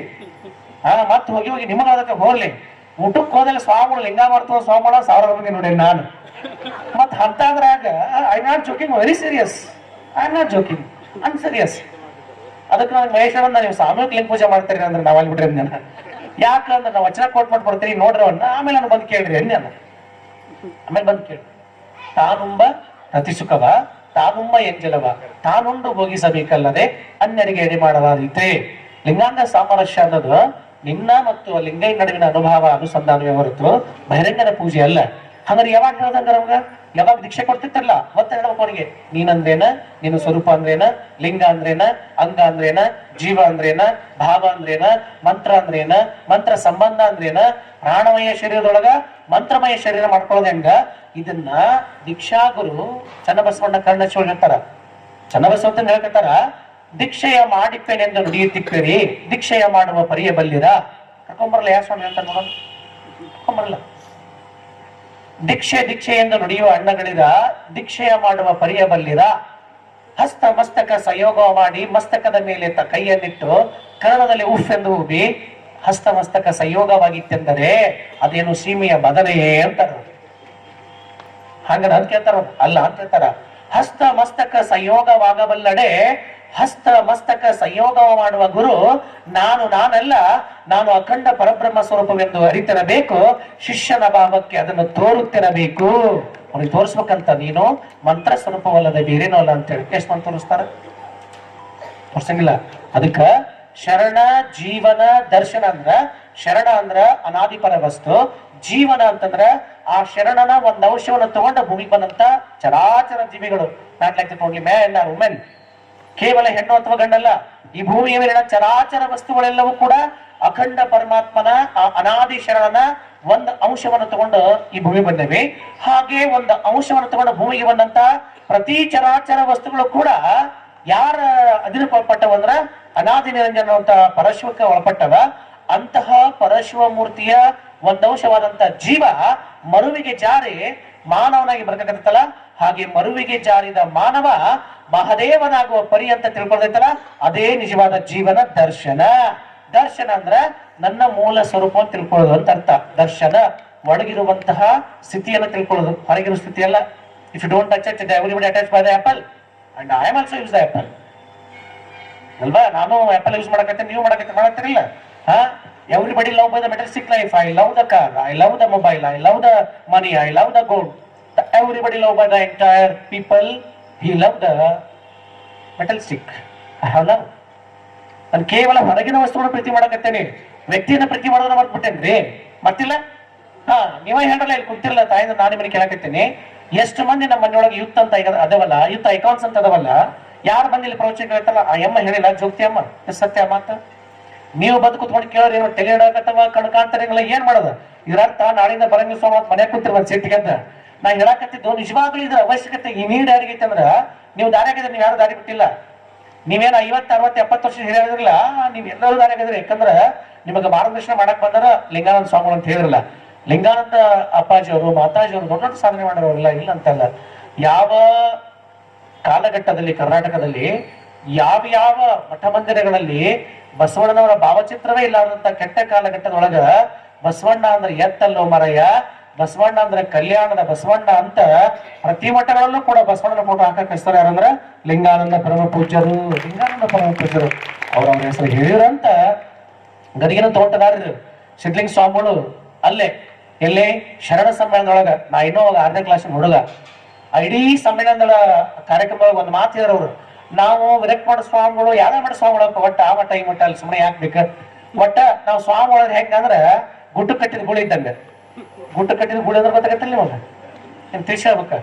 ಮತ್ ಹೋಗಿ ಹೋಗಿ ನಿಮಗ ಅದಕ್ಕೆ ಹೋಗ್ಲಿ ಊಟಕ್ಕೆ ಹೋದಲ್ಲಿ ಸ್ವಾಮಿಗಳು ಲಿಂಗ ಮಾಡ್ತಾವ, ಸ್ವಾಮಿಗಳ 1000 ಮಂದಿ ನೋಡಿ ನಾನು. ಮತ್ ಅಂತಾದ್ರಾಗ I not joking, very serious, I am not joking, I am serious. ಅದಕ್ಕೆ ನಾನು ಮಹೇಶ್ವರನ್ನ ನೀವು ಸಾಮೂಹಿಕ ಲಿಂಗ ಪೂಜೆ ಮಾಡ್ತೀರಿ ಅಂದ್ರೆ ನಾವ್ ಅಲ್ಲಿ ಬಿಡ್ರಿ ನಾನು. ಯಾಕಂದ್ರೆ ನಾವು ವಚನ ಕೋಟ್ ಮಾಡ್ಕೊಡ್ತೀರಿ ನೋಡ್ರಿ ಅವನ್ನ, ಆಮೇಲೆ ನಾನು ಬಂದ್ ಕೇಳ್ರಿ ಅಂದೆ ನಾನು. ಆಮೇಲೆ ಬಂದ್ ಕೇಳಿ, ತಾನುಂಬ ಅತಿ ಸುಖವ ತಾನುಂಬ ಎಂಜಲವ ತಾನುಂಡು ಭೋಗಿಸಬೇಕಲ್ಲದೆ ಅನ್ಯರಿಗೆ ಎಡೆ ಮಾಡಲಾದೀತೆ. ಲಿಂಗಾಂಗ ಸಾಮರಸ್ಯ ಅನ್ನೋದು ನಿನ್ನ ಮತ್ತು ಲಿಂಗೈ ನಡುವಿನ ಅನುಭವ ಅನುಸಂಧಾನವೇ ಹೊರತು ಬಹಿರಂಗನ ಪೂಜೆ ಅಲ್ಲ. ಹಂಗಾರೆ ಯಾವಾಗ ಹೇಳ್ದಂಗ ನಮ್ಗ ಯಾವಾಗ ದೀಕ್ಷೆ ಕೊಡ್ತಿತ್ತಲ್ಲ ಮತ್ತೆ ಹೇಳ್ಬೇಕು ಅವನಿಗೆ, ನೀನಂದ್ರೇನ, ನಿನ್ನ ಸ್ವರೂಪ ಅಂದ್ರೇನ, ಲಿಂಗ ಅಂದ್ರೇನ, ಅಂಗ ಅಂದ್ರೇನ, ಜೀವ ಅಂದ್ರೇನ, ಭಾವ ಅಂದ್ರೇನ, ಮಂತ್ರ ಅಂದ್ರೇನ, ಮಂತ್ರ ಸಂಬಂಧ ಅಂದ್ರೇನ, ಪ್ರಾಣಮಯ ಶರೀರದೊಳಗ ಮಂತ್ರಮಯ ಶರೀರ ಮಾಡ್ಕೊಳ್ಳೋದು ಹೆಂಗ, ಇದನ್ನ ದೀಕ್ಷಾ ಗುರು ಚನ್ನಬಸವಣ್ಣ ಕರ್ಣಚೋಳ ಹೇಳ್ತಾರ. ಚನ್ನಬಸವಂತ ಹೇಳ್ತಾರ, ದೀಕ್ಷೆಯ ಮಾಡಿಪ್ಪೆನೆಂದು ನುಡಿಯುತ್ತಿಪ್ಪೇರಿ ದೀಕ್ಷೆಯ ಮಾಡುವ ಪರಿಯ ಬಲ್ಲಿರ. ಕರ್ಕೊಂಬರಲ್ಲ, ಯಾವ ಸ್ವಾಮಿ ಹೇಳ್ತಾರ ನೋಡೋಣ, ಕರ್ಕೊಂಬರಲ್ಲ. ದೀಕ್ಷೆ ಎಂದು ನುಡಿಯುವ ಅಣ್ಣಗಳಿರ ದೀಕ್ಷೆಯ ಮಾಡುವ ಪರಿಯ ಬಲ್ಲಿರ. ಹಸ್ತ ಮಸ್ತಕ ಸಂಯೋಗ ಮಾಡಿ ಮಸ್ತಕದ ಮೇಲೆ ಕೈಯನ್ನಿಟ್ಟು ಕರ್ಣದಲ್ಲಿ ಉಫ್ ಎಂದು ಊಬಿ ಹಸ್ತ ಮಸ್ತಕ ಸಂಯೋಗವಾಗಿತ್ತೆಂದರೆ ಅದೇನು ಸೀಮೆಯ ಬದನೆಯೇ ಅಂತಾರ. ಹಂಗ ಅಂತ ಕೇಳ್ತಾರ, ಅಲ್ಲ ಅಂತ ಹೇಳ್ತಾರ. ಹಸ್ತ ಮಸ್ತಕ ಸಂಯೋಗವಾಗಬಲ್ಲಡೆ ಹಸ್ತ ಮಸ್ತಕ ಸಂಯೋಗ ಮಾಡುವ ಗುರು ನಾನಲ್ಲ, ನಾನು ಅಖಂಡ ಪರಬ್ರಹ್ಮ ಸ್ವರೂಪವೆಂದು ಅರಿತಿರಬೇಕು. ಶಿಷ್ಯನ ಭಾವಕ್ಕೆ ಅದನ್ನು ತೋರುತ್ತಿರಬೇಕು. ಅವ್ರಿಗೆ ತೋರಿಸ್ಬೇಕಂತ, ನೀನು ಮಂತ್ರ ಸ್ವರೂಪವಲ್ಲದೆ ಬೇರೇನೋ ಅಲ್ಲ ಅಂತ ಹೇಳಿ ಎಷ್ಟು ಮಂದಿ ತೋರಿಸ್ತಾರ? ತೋರ್ಸಂಗಿಲ್ಲ. ಅದಕ್ಕ ಶರಣ ಜೀವನ ದರ್ಶನ ಅಂದ್ರ, ಶರಣ ಅಂದ್ರ ಅನಾದಿಪರ ವಸ್ತು, ಜೀವನ ಅಂತಂದ್ರ ಆ ಶರಣನ ಒಂದ್ ಅಂಶವನ್ನು ತಗೊಂಡ ಭೂಮಿಗೆ ಬಂದಂತ ಚರಾಚರ ಜೀವಿಗಳು. Not like only man or women, ಕೇವಲ ಹೆಣ್ಣು ಅಥವಾ ಗಂಡಲ್ಲ, ಈ ಭೂಮಿಯ ಮೇಲಿನ ಚರಾಚರ ವಸ್ತುಗಳೆಲ್ಲವೂ ಕೂಡ ಅಖಂಡ ಪರಮಾತ್ಮನ ಆ ಅನಾದಿ ಶರಣನ ಒಂದು ಅಂಶವನ್ನು ತಗೊಂಡು ಈ ಭೂಮಿ ಬಂದೇವಿ. ಹಾಗೆ ಒಂದು ಅಂಶವನ್ನು ತಗೊಂಡು ಭೂಮಿಗೆ ಬಂದಂತ ಪ್ರತಿ ಚರಾಚರ ವಸ್ತುಗಳು ಕೂಡ ಯಾರ ಅಧೀನಪಟ್ಟವ ಅಂದ್ರ ಅನಾದಿ ನಿರಂಜನ ಅಂತ ಪರಶಿವಕ್ಕೆ ಒಳಪಟ್ಟವ. ಅಂತಹ ಪರಶಿವ ಮೂರ್ತಿಯ ಒಂದಂಶವಾದಂತ ಜೀವ ಮರುವಿಗೆ ಜಾರಿ ಮಾನವನಾಗಿ ಬರ್ಕತ್ತಲ್ಲ, ಹಾಗೆ ಮರುವಿಗೆ ಜಾರಿದ ಮಾನವ ಮಹದೇವನಾಗುವ ಪರಿ ಅಂತ ತಿಳ್ಕೊಳ್ತೈತಲ್ಲ, ಅದೇ ನಿಜವಾದ ಜೀವನ ದರ್ಶನ. ದರ್ಶನ ಅಂದ್ರ ನನ್ನ ಮೂಲ ಸ್ವರೂಪ ಅಂತ ತಿಳ್ಕೊಳ್ಳೋದು ಅಂತ ಅರ್ಥ. ದರ್ಶನ ಒಳಗಿರುವಂತಹ ಸ್ಥಿತಿಯನ್ನು ತಿಳ್ಕೊಳ್ಳೋದು, ಹೊರಗಿರುವ ಸ್ಥಿತಿ ಅಲ್ಲ. If you don't touch it, everybody attach by the apple and I am also use the apple ಅಲ್ವಾ? ನಾನು ಆಪಲ್ ಯೂಸ್ ಮಾಡಕತ್ತೇನೆ, ನೀವು ಮಾಡಕತ್ತಿರಲಿಲ್ಲ. Everybody love by the materialistic life. I love the car, I love the mobile, I love the money, I love the gold. Everybody love by the entire people. He love the materialistic. I have love. ನಾನು ಕೇವಲ ಹೊರಗಿನ ವಸ್ತುಗಳನ್ನು ಪ್ರೀತಿ ಮಾಡಕತ್ತೇನೆ, ವ್ಯಕ್ತಿಯನ್ನ ಪ್ರೀತಿ ಮಾಡೋದನ್ನ ಮಾಡ್ಬಿಟ್ಟೇನ್ರಿ. ಮತ್ತಿಲ್ಲ, ನೀವೇ ಹೇಳಲ್ಲ, ಇಲ್ಲಿ ಕುಂತಿರಲ್ಲ ತಾಯಿಂದ ನಾನು ನಿಮ್ಮನ್ನ ಕೇಳಕತ್ತೇನೆ. ಎಷ್ಟು ಮಂದಿ ನಮ್ಮ ಮನೆಯೊಳಗೆ ಯೂತ್ ಅಂತ ಅದವಲ್ಲ, ಯೂತ್ ಐಕಾನ್ಸ್ ಅಂತ ಅದವಲ್ಲ, ಯಾರು ಬಂದು ಇಲ್ಲಿ ಪ್ರವಚನ ಹೇಳ್ತಾರಲ್ಲ, ಆ ಅಮ್ಮ ಹೇಳಿಲ್ಲ ಜೋಗ್ತಿ ಅಮ್ಮ ಸತ್ಯ ಮಾತ. ನೀವು ಬಂದು ಕುತ್ಕೊಂಡು ಕೇಳೋರು ಏನೋ ತಲೆ ಇಡಕತ್ತವ ಕಣ್ಕಾಂತಾರಂಗಿಲ್ಲ, ಏನ್ ಮಾಡೋದು? ಇದರರ್ಥ ನಾಳಿಂದ ಬರಂಗಿಲ್ಲ ಸೋಮ ಮನೆ ಕೂತಿರ್ ಒಂದ್ ಸಿಟ್ಟಿಗೆ ಅಂತ ನಾ ಹೇಳಕತ್ತಿದ್ದು. ನಿಜವಾಗ್ಲೂ ಇದ್ರ ಅವಶ್ಯಕತೆ ಈ ನೀಡ್ ಯಾರಿಗೈತೆ ಅಂದ್ರ, ನೀವು ದಾರಿ ಆಗಿದ್ರೆ ನೀವು ಯಾರು ದಾರಿ ಬಿಟ್ಟಿಲ್ಲ. ನೀವೇನು 50, 60, 70 ವರ್ಷ ಹೇಳಿದ್ರಲ್ಲ, ನೀವ್ ಎಲ್ಲರೂ ದಾರಿ ಆಗಿದ್ರಿ. ಯಾಕಂದ್ರ ನಿಮಗೆ ಮಾರ್ಗದರ್ಶನ ಮಾಡಕ್ ಬಂದಾರ ಲಿಂಗಾನಂದ ಸ್ವಾಮಿಗಳು ಅಂತ ಹೇಳಿದ್ರಲ್ಲ. ಲಿಂಗಾನಂದ ಅಪ್ಪಾಜಿಯವರು ಮಾತಾಜಿಯವರು ದೊಡ್ಡ ದೊಡ್ಡ ಸಾಧನೆ ಮಾಡಿರೋರಿಲ್ಲ, ಇಲ್ಲ ಅಂತಲ್ಲ. ಯಾವ ಕಾಲಘಟ್ಟದಲ್ಲಿ ಕರ್ನಾಟಕದಲ್ಲಿ ಯಾವ ಮಠ ಮಂದಿರಗಳಲ್ಲಿ ಬಸವಣ್ಣನವರ ಭಾವಚಿತ್ರವೇ ಇಲ್ಲಾದಂತ ಕೆಟ್ಟ ಕಾಲಘಟ್ಟದೊಳಗ ಬಸವಣ್ಣ ಅಂದ್ರೆ ಎತ್ತಲ್ಲೋ ಮರಯ್ಯ, ಬಸವಣ್ಣ ಅಂದ್ರೆ ಕಲ್ಯಾಣದ ಬಸವಣ್ಣ ಅಂತ ಪ್ರತಿ ಮಠಗಳಲ್ಲೂ ಕೂಡ ಬಸವಣ್ಣನ ಫೋಟೋ ಹಾಕಕ್ ಹೆಸರು ಯಾರಂದ್ರ ಲಿಂಗಾನಂದ ಪರಮ ಪೂಜ್ಯರು. ಲಿಂಗಾನಂದ ಪರಮ ಪೂಜ್ಯರು ಅವ್ರವ್ರ ಹೆಸರು ಹೇಳಿರಂತ ಗದಗಿನ ತೋಟಗಾರರು ಸಿದ್ಲಿಂಗ ಸ್ವಾಮಿಗಳು ಅಲ್ಲೇ ಎಲ್ಲಿ ಶರಣ ಸಮ್ಮೇಳನದೊಳಗ ನಾ ಇನ್ನೂ 6ನೇ ಕ್ಲಾಸಿನ ಹುಡುಗ ಇಡೀ ಸಮ್ಮೇಳನದ ಕಾರ್ಯಕ್ರಮದೊಳಗೆ ಒಂದು ಮಾತಿದ್ರು ಅವ್ರು, ನಾವು ವಿರಕ್ತಮಠ ಸ್ವಾಮಿಗಳು ಯಾವ್ದೇ ಮಠ ಸ್ವಾಮಿಗಳಪ್ಪ ಒಟ್ಟ ಆ ಮಠ ಈ ಮಠ ಅಲ್ಲಿ ಸುಮ್ಮನೆ ಯಾಕೆ ಬೇಕು, ಒಟ್ಟ ನಾವು ಸ್ವಾಮಿಗಳ ಹೆಂಗಂದ್ರ ಗುಡ್ಡು ಕಟ್ಟಿದ ಗುಳಿ ಇದ್ದಂಗ. ಗುಡ್ಡು ಕಟ್ಟಿದ ಗೂಳಿ ಅಂದ್ರೆ ಗೊತ್ತಾಗತ್ತಲ್ಲ ನಿಮಗೆ, ನಿಮ್ ತಿಳಿಸ್ಬೇಕ.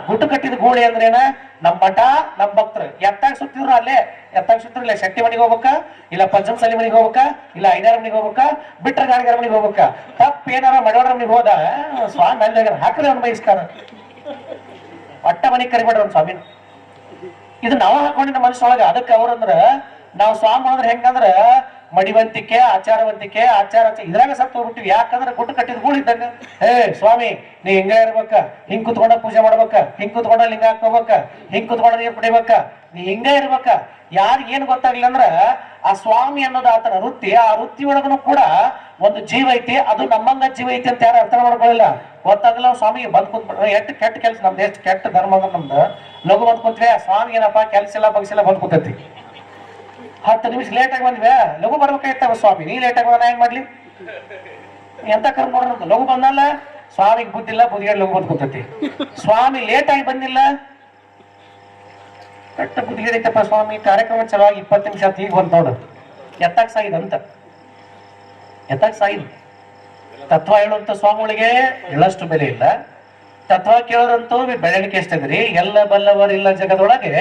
ಗುಡ್ಡು ಕಟ್ಟಿದ ಗೂಳಿ ಅಂದ್ರೇನ, ನಮ್ ಮಠ ನಮ್ ಭಕ್ತರು ಎತ್ತಾಗ ಸುತ್ತಿದ್ರು ಅಲ್ಲೇ, ಎತ್ತಾಗ ಸುತ್ತಿದ್ರು ಇಲ್ಲ ಶೆಟ್ಟಿ ಮನೆಗೆ ಹೋಗ್ಬೇಕ, ಇಲ್ಲ ಪಂಚಮ ಸಲಿ ಮನೆಗೆ ಹೋಗ್ಬೇಕ, ಇಲ್ಲ ಐನಾರ ಮನೆಗೆ ಹೋಗ್ಬೇಕ, ಬಿಟ್ರ ಗಾಡಿಗಾರ ಮನೆಗೆ ಹೋಗ್ಬೇಕ. ತಪ್ಪ ಏನಾರ ಮಡವರ ಮನೆಗೆ ಹೋದ ಸ್ವಾಮಿ ಅಲ್ಲಿ ಹಾಕ್ರಿ ಅವ್ನ ಬಯಸ್ಕಾರ, ಒಟ್ಟ ಮನೆಗೆ ಕರಿಬೇಡ್ರ ಅವ್ನ ಸ್ವಾಮಿನ. ಇದು ನಾವ ಹಾಕೊಂಡಿನ ಮನಸ್ಸೊಳಗ. ಅದಕ್ಕೆ ಅವ್ರಂದ್ರ ನಾವು ಸ್ವಾಮಿ ಅಂದ್ರೆ ಹೆಂಗಂದ್ರ ಮಡಿವಂತಿಕೆ ಆಚಾರವಂತಿಕೆ ಆಚಾರ ಇದ್ರಾಗ ಸತ್ತು ಹೋಗ್ಬಿಟ್ಟಿವಿ. ಯಾಕಂದ್ರೆ ಗುಡ್ಡು ಕಟ್ಟಿದ ಗೂಳಿ ಇದ್ದಂಗ. ಸ್ವಾಮಿ ನೀ ಹಿಂಗ ಇರ್ಬೇಕ, ಹಿಂಗ್ ಕುತ್ಕೊಂಡ ಪೂಜೆ ಮಾಡ್ಬೇಕ, ಹಿಂಗ್ ಕುತ್ಕೊಂಡ ಲಿಂಗ ಹಾಕೋಬೇಕ, ಹಿಂಗ್ ಕುತ್ಕೊಂಡ ನೀರ್ ಕುಡಿಬೇಕ, ನೀ ಹಿಂಗ ಇರ್ಬೇಕ. ಯಾರಿಗ ಏನ್ ಗೊತ್ತಾಗ್ಲಿಲ್ಲ ಅಂದ್ರ ಆ ಸ್ವಾಮಿ ಅನ್ನೋದು ಆತನ ವೃತ್ತಿ, ಆ ವೃತ್ತಿ ಒಳಗನು ಕೂಡ ಒಂದು ಜೀವ ಐತಿ, ಅದು ನಮ್ಮಂಗ ಜೀವ ಐತಿ ಅಂತ ಯಾರು ಅರ್ಥ ಮಾಡ್ಕೊಳ್ಳಿಲ್ಲ. ಗೊತ್ತಾಗಲ್ಲ ಸ್ವಾಮಿಗೆ ಬಂದ್ ಕುಂತ್ಬಿಟ್ರೆ ಎಷ್ಟು ಕೆಟ್ಟ ಕೆಲಸ, ನಮ್ದು ಎಷ್ಟು ಕೆಟ್ಟ ಧರ್ಮ ಅದ ನಮ್ದು. ಲಘು ಬಂದ್ ಕುಂತ್ವಿ, ಸ್ವಾಮಿ ಏನಪ್ಪಾ ಕೆಲ್ಸ ಇಲ್ಲ ಬಗ್ಸಿಲ್ಲ ಬಂದ್ ಕುಂತೈತಿ. 10 ನಿಮಿಷ ಲೇಟ್ ಆಗಿ ಬಂದ್ವಿ, ಲಘು ಬರ್ಬೇಕಾಯ್ತವ ಸ್ವಾಮಿ, ನೀ ಲೇಟ್ ಆಗಿ ಬಂದ ಹೆಂಗ್ ಮಾಡ್ಲಿ ಎಂತ ಕರ್ಮ ನೋಡ್ರ. ಲಘು ಬಂದಲ್ಲ ಸ್ವಾಮಿಗೆ ಬುದ್ಧಿಲ್ಲ, ಬುದ್ಧಿಗೆ ಲಘು ಬಂದ್ ಕುಂತೈತಿ. ಸ್ವಾಮಿ ಲೇಟ್ ಆಗಿ ಬಂದಿಲ್ಲ, ಕಟ್ಟ ಬುದ್ಧಿಗಿಡೈತಪ್ಪ ಸ್ವಾಮಿ. ಕಾರ್ಯಕ್ರಮ ಚಲೋವಾಗಿ 20 ನಿಮಿಷ ಆಯ್ತು, ಈಗ ಬಂದ್ ನೋಡು ಎತ್ತಾಗ ಸಾಯಿದ್ ಅಂತ. ಎತ್ತಾಗ ಸಾಯಿದ್ ತತ್ವ ಹೇಳುವಂತ ಸ್ವಾಮಿಗಳಿಗೆ ಎಳ್ಳಷ್ಟು ಬೆಲೆ ಇಲ್ಲ. ತತ್ವ ಕೇಳೋರಂತೂ ಬೆಳವಣಿಗೆ ಎಷ್ಟಿದ್ರಿ, ಎಲ್ಲ ಬಲ್ಲವರು ಇಲ್ಲ ಜಗದೊಳಗೆ,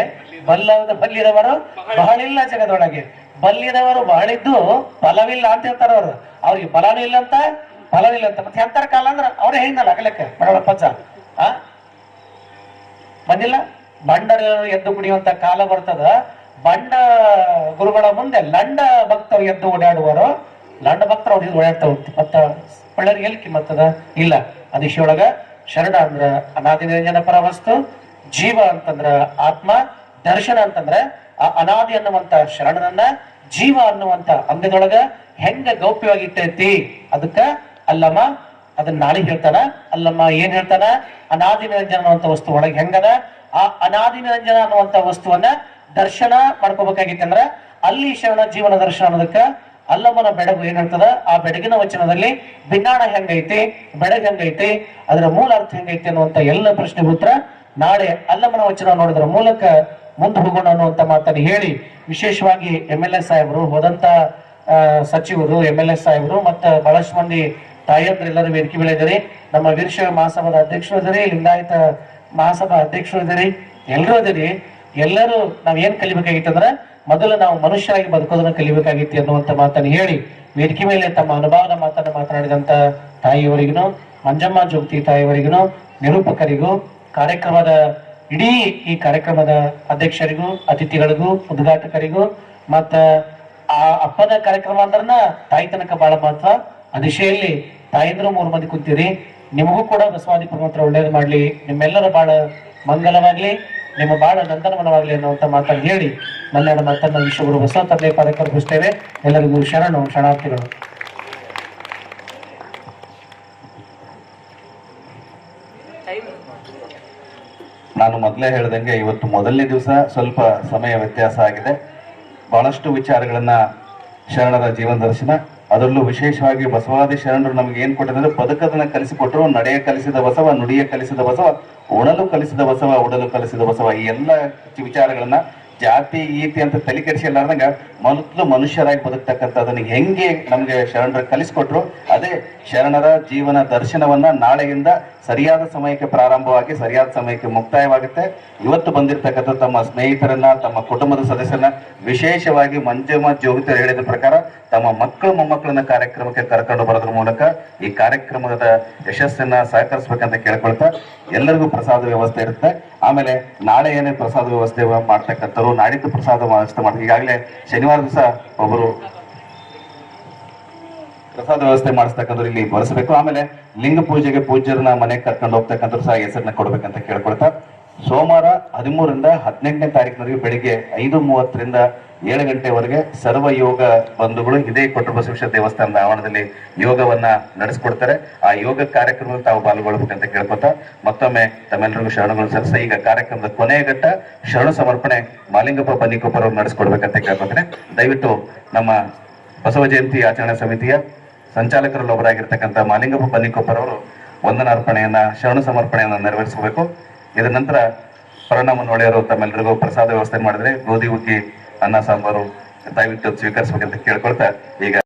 ಬಲ್ಲಿದವರು ಬಹಳಿಲ್ಲ ಜಗದೊಳಗೆ. ಬಲ್ಲಿದವರು ಬಹಳಿದ್ದು ಫಲವಿಲ್ಲ ಅಂತ ಹೇಳ್ತಾರ ಅವ್ರು. ಅವ್ರಿಗೆ ಫಲನೂ ಇಲ್ಲ ಅಂತ ಫಲವಿಲ್ಲ ಅಂತ. ಮತ್ತೆ ಎಂತರ ಕಾಲ ಅಂದ್ರ ಅವ್ರೇ ಹೇಳಿದ್ನಲ್ಲ ಅಗಲಕ್ಕೆ ಬಡವಳ ಪಂಚ ಬಂದಿಲ್ಲ. ಬಂಡರು ಎದ್ದು ಕುಡಿಯುವಂತ ಕಾಲ ಬರ್ತದ. ಬಂಡ ಗುರುಗಳ ಮುಂದೆ ಲಂಡ ಭಕ್ತರು ಎದ್ದು ಓಡಾಡುವರು. ಲಂಡ ಭಕ್ತರು ಅವ್ರಿಗೆ ಓಡಾಡ್ತಾವ. ಮತ್ತ ಒಳ್ಳೆಯವ್ರಿಗೆ ಎಲ್ಲಿ ಕಿಮ್ಮತ್ತದ ಇಲ್ಲ. ಅದಿಶೊಳಗ ಶರಣ ಅಂದ್ರ ಅನಾದಿ ನಿರಂಜನ ಪರ ವಸ್ತು, ಜೀವ ಅಂತಂದ್ರ ಆತ್ಮ, ದರ್ಶನ ಅಂತಂದ್ರ ಆ ಅನಾದಿ ಅನ್ನುವಂತ ಶರಣನನ್ನ ಜೀವ ಅನ್ನುವಂತ ಅಂಗದೊಳಗ ಹೆಂಗ ಗೌಪ್ಯವಾಗಿ ಇಟ್ಟೈತಿ. ಅದಕ್ಕ ಅಲ್ಲಮ್ಮ ಅದನ್ನ ನಾಳೆ ಹೇಳ್ತಾನ. ಅಲ್ಲಮ್ಮ ಏನ್ ಹೇಳ್ತಾನ, ಅನಾದಿ ನಿರಂಜನ ಅನ್ನುವಂತ ವಸ್ತು ಒಳಗೆ ಹೆಂಗದ, ಆ ಅನಾದಿ ನಿರಂಜನ ಅನ್ನುವಂತ ವಸ್ತುವನ್ನ ದರ್ಶನ ಮಾಡ್ಕೋಬೇಕಾಗಿತ್ತು ಅಂದ್ರ ಅಲ್ಲಿ ಶರಣ ಜೀವನ ದರ್ಶನ ಅನ್ನೋದಕ್ಕ ಅಲ್ಲಮ್ಮನ ಬೆಳಗು ಏನ್ ಹೇಳ್ತದ, ಆ ಬೆಳಗಿನ ವಚನದಲ್ಲಿ ಭಿನ್ನಾಣ ಹೆಂಗೈತಿ, ಬೆಳಗ್ ಹೆಂಗೈತಿ, ಅದರ ಮೂಲ ಅರ್ಥ ಹೆಂಗೈತಿ ಅನ್ನುವಂತ ಎಲ್ಲ ಪ್ರಶ್ನೆಗೆ ಉತ್ತರ ನಾಳೆ ಅಲ್ಲಮ್ಮನ ವಚನ ನೋಡಿದ್ರ ಮೂಲಕ ಮುಂದೆ ಹೋಗೋಣ ಅನ್ನುವಂತ ಮಾತನ್ನು ಹೇಳಿ, ವಿಶೇಷವಾಗಿ MLA ಸಾಹೇಬರು, ಹೋದಂತ ಸಚಿವರು, MLA ಸಾಹೇಬರು ಮತ್ತ ಬಹಳಷ್ಟು ಮಂದಿ ತಾಯಿಯಂದ್ರೆಲ್ಲರೂ ವೇದಿಕೆ ಮೇಲೆ ಇದ್ದೀರಿ. ನಮ್ಮ ವೀರಶೈವ ಮಹಾಸಭಾದ ಅಧ್ಯಕ್ಷರು ಇದ್ದೀರಿ, ಲಿಂಗಾಯತ ಮಹಾಸಭಾ ಅಧ್ಯಕ್ಷರು ಇದ್ದೀರಿ, ಎಲ್ಲರೂ ಇದ್ದೀರಿ. ಎಲ್ಲರೂ ನಾವ್ ಏನ್ ಕಲಿಬೇಕಾಗಿತ್ತಂದ್ರ ಮೊದಲು ನಾವು ಮನುಷ್ಯರಾಗಿ ಬದುಕೋದನ್ನ ಕಲಿಬೇಕಾಗಿತ್ತು ಅನ್ನುವಂತ ಮಾತನ್ನು ಹೇಳಿ, ವೇದಿಕೆ ಮೇಲೆ ತಮ್ಮ ಅನುಭವದ ಮಾತನ್ನು ಮಾತನಾಡಿದಂತ ತಾಯಿಯವರಿಗೂ, ಮಂಜಮ್ಮ ಜೋಗತಿ ತಾಯಿಯವರಿಗೂ, ನಿರೂಪಕರಿಗೂ, ಕಾರ್ಯಕ್ರಮದ ಇಡೀ ಈ ಕಾರ್ಯಕ್ರಮದ ಅಧ್ಯಕ್ಷರಿಗೂ, ಅತಿಥಿಗಳಿಗೂ, ಉದ್ಘಾಟಕರಿಗೂ, ಮತ್ತ ಆ ಅಪ್ಪನ ಕಾರ್ಯಕ್ರಮ ಅಂದ್ರನ ತಾಯಿ ತನಕ ಬಹಳ ಮಹತ್ವ. ಆ ದಿಶೆಯಲ್ಲಿ ತಾಯಿಂದ್ರು 3 ಮಂದಿ ಕುಂತೀರಿ. ನಿಮಗೂ ಕೂಡ ಬಸವಾದಿ ಪರಮಾತ್ಮ ಒಳ್ಳೇದು ಮಾಡ್ಲಿ, ನಿಮ್ಮೆಲ್ಲರ ಬಹಳ ಮಂಗಲವಾಗ್ಲಿ, ನಿಮ್ಮ ಬಹಳ ನಂದನವನವಾಗ್ಲಿ ಅನ್ನುವಂತ ಮಾತನ್ನು ಹೇಳಿ ನನ್ನ ಮಾತನ್ನ ವಿಶ್ವಗುರು ಬಸವ ತಂದೆ ಪಾದಕ್ಕೆ ಅರ್ಪಿಸ್ತೇವೆ. ಎಲ್ಲರಿಗೂ ಶರಣು ಶರಣಾರ್ಥಿಗಳು. ನಾನು ಮೊದಲೇ ಹೇಳ್ದಂಗೆ ಇವತ್ತು ಮೊದಲನೇ ದಿವಸ ಸ್ವಲ್ಪ ಸಮಯ ವ್ಯತ್ಯಾಸ ಆಗಿದೆ. ಬಹಳಷ್ಟು ವಿಚಾರಗಳನ್ನ ಶರಣರ ಜೀವನ ದರ್ಶನ, ಅದರಲ್ಲೂ ವಿಶೇಷವಾಗಿ ಬಸವಾದಿ ಶರಣರು ನಮ್ಗೆ ಏನ್ ಕೊಟ್ಟಿದ್ರೆ ಬದುಕದನ್ನ ಕಲಿಸಿಕೊಟ್ರು. ನಡೆಯ ಕಲಿಸಿದ ಬಸವ, ನುಡಿಯ ಕಲಿಸಿದ ಬಸವ, ಉಣಲು ಕಲಿಸಿದ ಬಸವ, ಉಡಲು ಕಲಿಸಿದ ಬಸವ. ಈ ಎಲ್ಲ ವಿಚಾರಗಳನ್ನ ಜಾತಿ ಈತಿ ಅಂತ ತಲೆ ಕೆಡಿಸಿಲ್ಲಾರ್ದಂಗ ಮೊದಲು ಮನುಷ್ಯರಾಗಿ ಬದುಕ್ತಕ್ಕಂಥದನ್ನ ಹೆಂಗೆ ನಮ್ಗೆ ಶರಣರು ಕಲಿಸ್ಕೊಟ್ರು, ಅದೇ ಶರಣರ ಜೀವನ ದರ್ಶನವನ್ನ ನಾಳೆಯಿಂದ ಸರಿಯಾದ ಸಮಯಕ್ಕೆ ಪ್ರಾರಂಭವಾಗಿ ಸರಿಯಾದ ಸಮಯಕ್ಕೆ ಮುಕ್ತಾಯವಾಗುತ್ತೆ. ಇವತ್ತು ಬಂದಿರತಕ್ಕಂಥ ತಮ್ಮ ಸ್ನೇಹಿತರನ್ನ, ತಮ್ಮ ಕುಟುಂಬದ ಸದಸ್ಯರನ್ನ, ವಿಶೇಷವಾಗಿ ಮಂಜಮ್ಮ ಜೋಗತಿ ಹೇಳಿದ ಪ್ರಕಾರ ತಮ್ಮ ಮಕ್ಕಳು ಮೊಮ್ಮಕ್ಕಳನ್ನ ಕಾರ್ಯಕ್ರಮಕ್ಕೆ ಕರ್ಕೊಂಡು ಬರೋದ್ರ ಮೂಲಕ ಈ ಕಾರ್ಯಕ್ರಮದ ಯಶಸ್ಸನ್ನ ಸಹಕರಿಸ್ಬೇಕಂತ ಕೇಳ್ಕೊಳ್ತಾ, ಎಲ್ಲರಿಗೂ ಪ್ರಸಾದ ವ್ಯವಸ್ಥೆ ಇರುತ್ತೆ. ಆಮೇಲೆ ನಾಳೆ ಏನೇ ಪ್ರಸಾದ ವ್ಯವಸ್ಥೆ ಮಾಡ್ತಕ್ಕಂಥವ್ರು ನಾಡಿದ್ದು ಪ್ರಸಾದ ವ್ಯವಸ್ಥೆ ಮಾಡ್ತಾರೆ. ಈಗಾಗಲೇ ಶನಿವಾರ ದಿವಸ ಒಬ್ಬರು ಪ್ರಸಾದ ವ್ಯವಸ್ಥೆ ಮಾಡಿಸ್ತಕ್ಕಂಥವ್ರು ಇಲ್ಲಿ ಬರೆಸಬೇಕು. ಆಮೇಲೆ ಲಿಂಗ ಪೂಜೆಗೆ ಪೂಜ್ಯರನ್ನ ಮನೆಗೆ ಕರ್ಕೊಂಡು ಹೋಗ್ತಕ್ಕಂಥವ್ರು ಸಹ ಹೆಸರನ್ನ ಕೊಡ್ಬೇಕಂತ ಕೇಳ್ಕೊಳ್ತಾ, ಸೋಮವಾರ 13ರಿಂದ 18ನೇ ತಾರೀಕಿನವರೆಗೆ ಬೆಳಿಗ್ಗೆ 5:30ರಿಂದ 7 ಗಂಟೆವರೆಗೆ ಸರ್ವ ಯೋಗ ಬಂಧುಗಳು ಇದೇ ಕೊಟ್ಟಬಸವೇಶ್ವರ ದೇವಸ್ಥಾನದ ಆವರಣದಲ್ಲಿ ಯೋಗವನ್ನ ನಡೆಸ್ಕೊಡ್ತಾರೆ. ಆ ಯೋಗ ಕಾರ್ಯಕ್ರಮದಲ್ಲಿ ತಾವು ಪಾಲ್ಗೊಳ್ಬೇಕಂತ ಕೇಳ್ಕೊತಾ ಮತ್ತೊಮ್ಮೆ ತಮ್ಮೆಲ್ಲರಿಗೂ ಶರಣಗಳು ಸಲ್ಲಿಸ. ಈಗ ಕಾರ್ಯಕ್ರಮದ ಕೊನೆಯ ಘಟ್ಟ ಶರಣ ಸಮರ್ಪಣೆ ಮಾಲಿಂಗಪ್ಪ ಬನ್ನಿಕೊಪ್ಪರವ್ರು ನಡೆಸ್ಕೊಡ್ಬೇಕಂತ ಕೇಳ್ಕೊತೇನೆ. ದಯವಿಟ್ಟು ನಮ್ಮ ಬಸವ ಜಯಂತಿ ಆಚರಣಾ ಸಮಿತಿಯ ಸಂಚಾಲಕರಲ್ಲಿ ಒಬ್ಬರಾಗಿರ್ತಕ್ಕಂಥ ಮಾಲಿಂಗಪ್ಪ ಬನ್ನಿಕೊಪ್ಪರವರು ವಂದನಾರ್ಪಣೆಯನ್ನ ಶರಣ ಸಮರ್ಪಣೆಯನ್ನ ನೆರವೇರಿಸಬೇಕು. ಇದರ ನಂತರ ಪ್ರಣವ ನೋಳೆಯವರು ತಮ್ಮೆಲ್ಲರಿಗೂ ಪ್ರಸಾದ ವ್ಯವಸ್ಥೆ ಮಾಡಿದ್ರೆ ಗೋಧಿ ಹುಗ್ಗಿ ಅನ್ನ ಸಾಂಬಾರು ದಯವಿಟ್ಟು ಸ್ವೀಕರಿಸಬೇಕಂತ ಕೇಳ್ಕೊಳ್ತಾ ಈಗ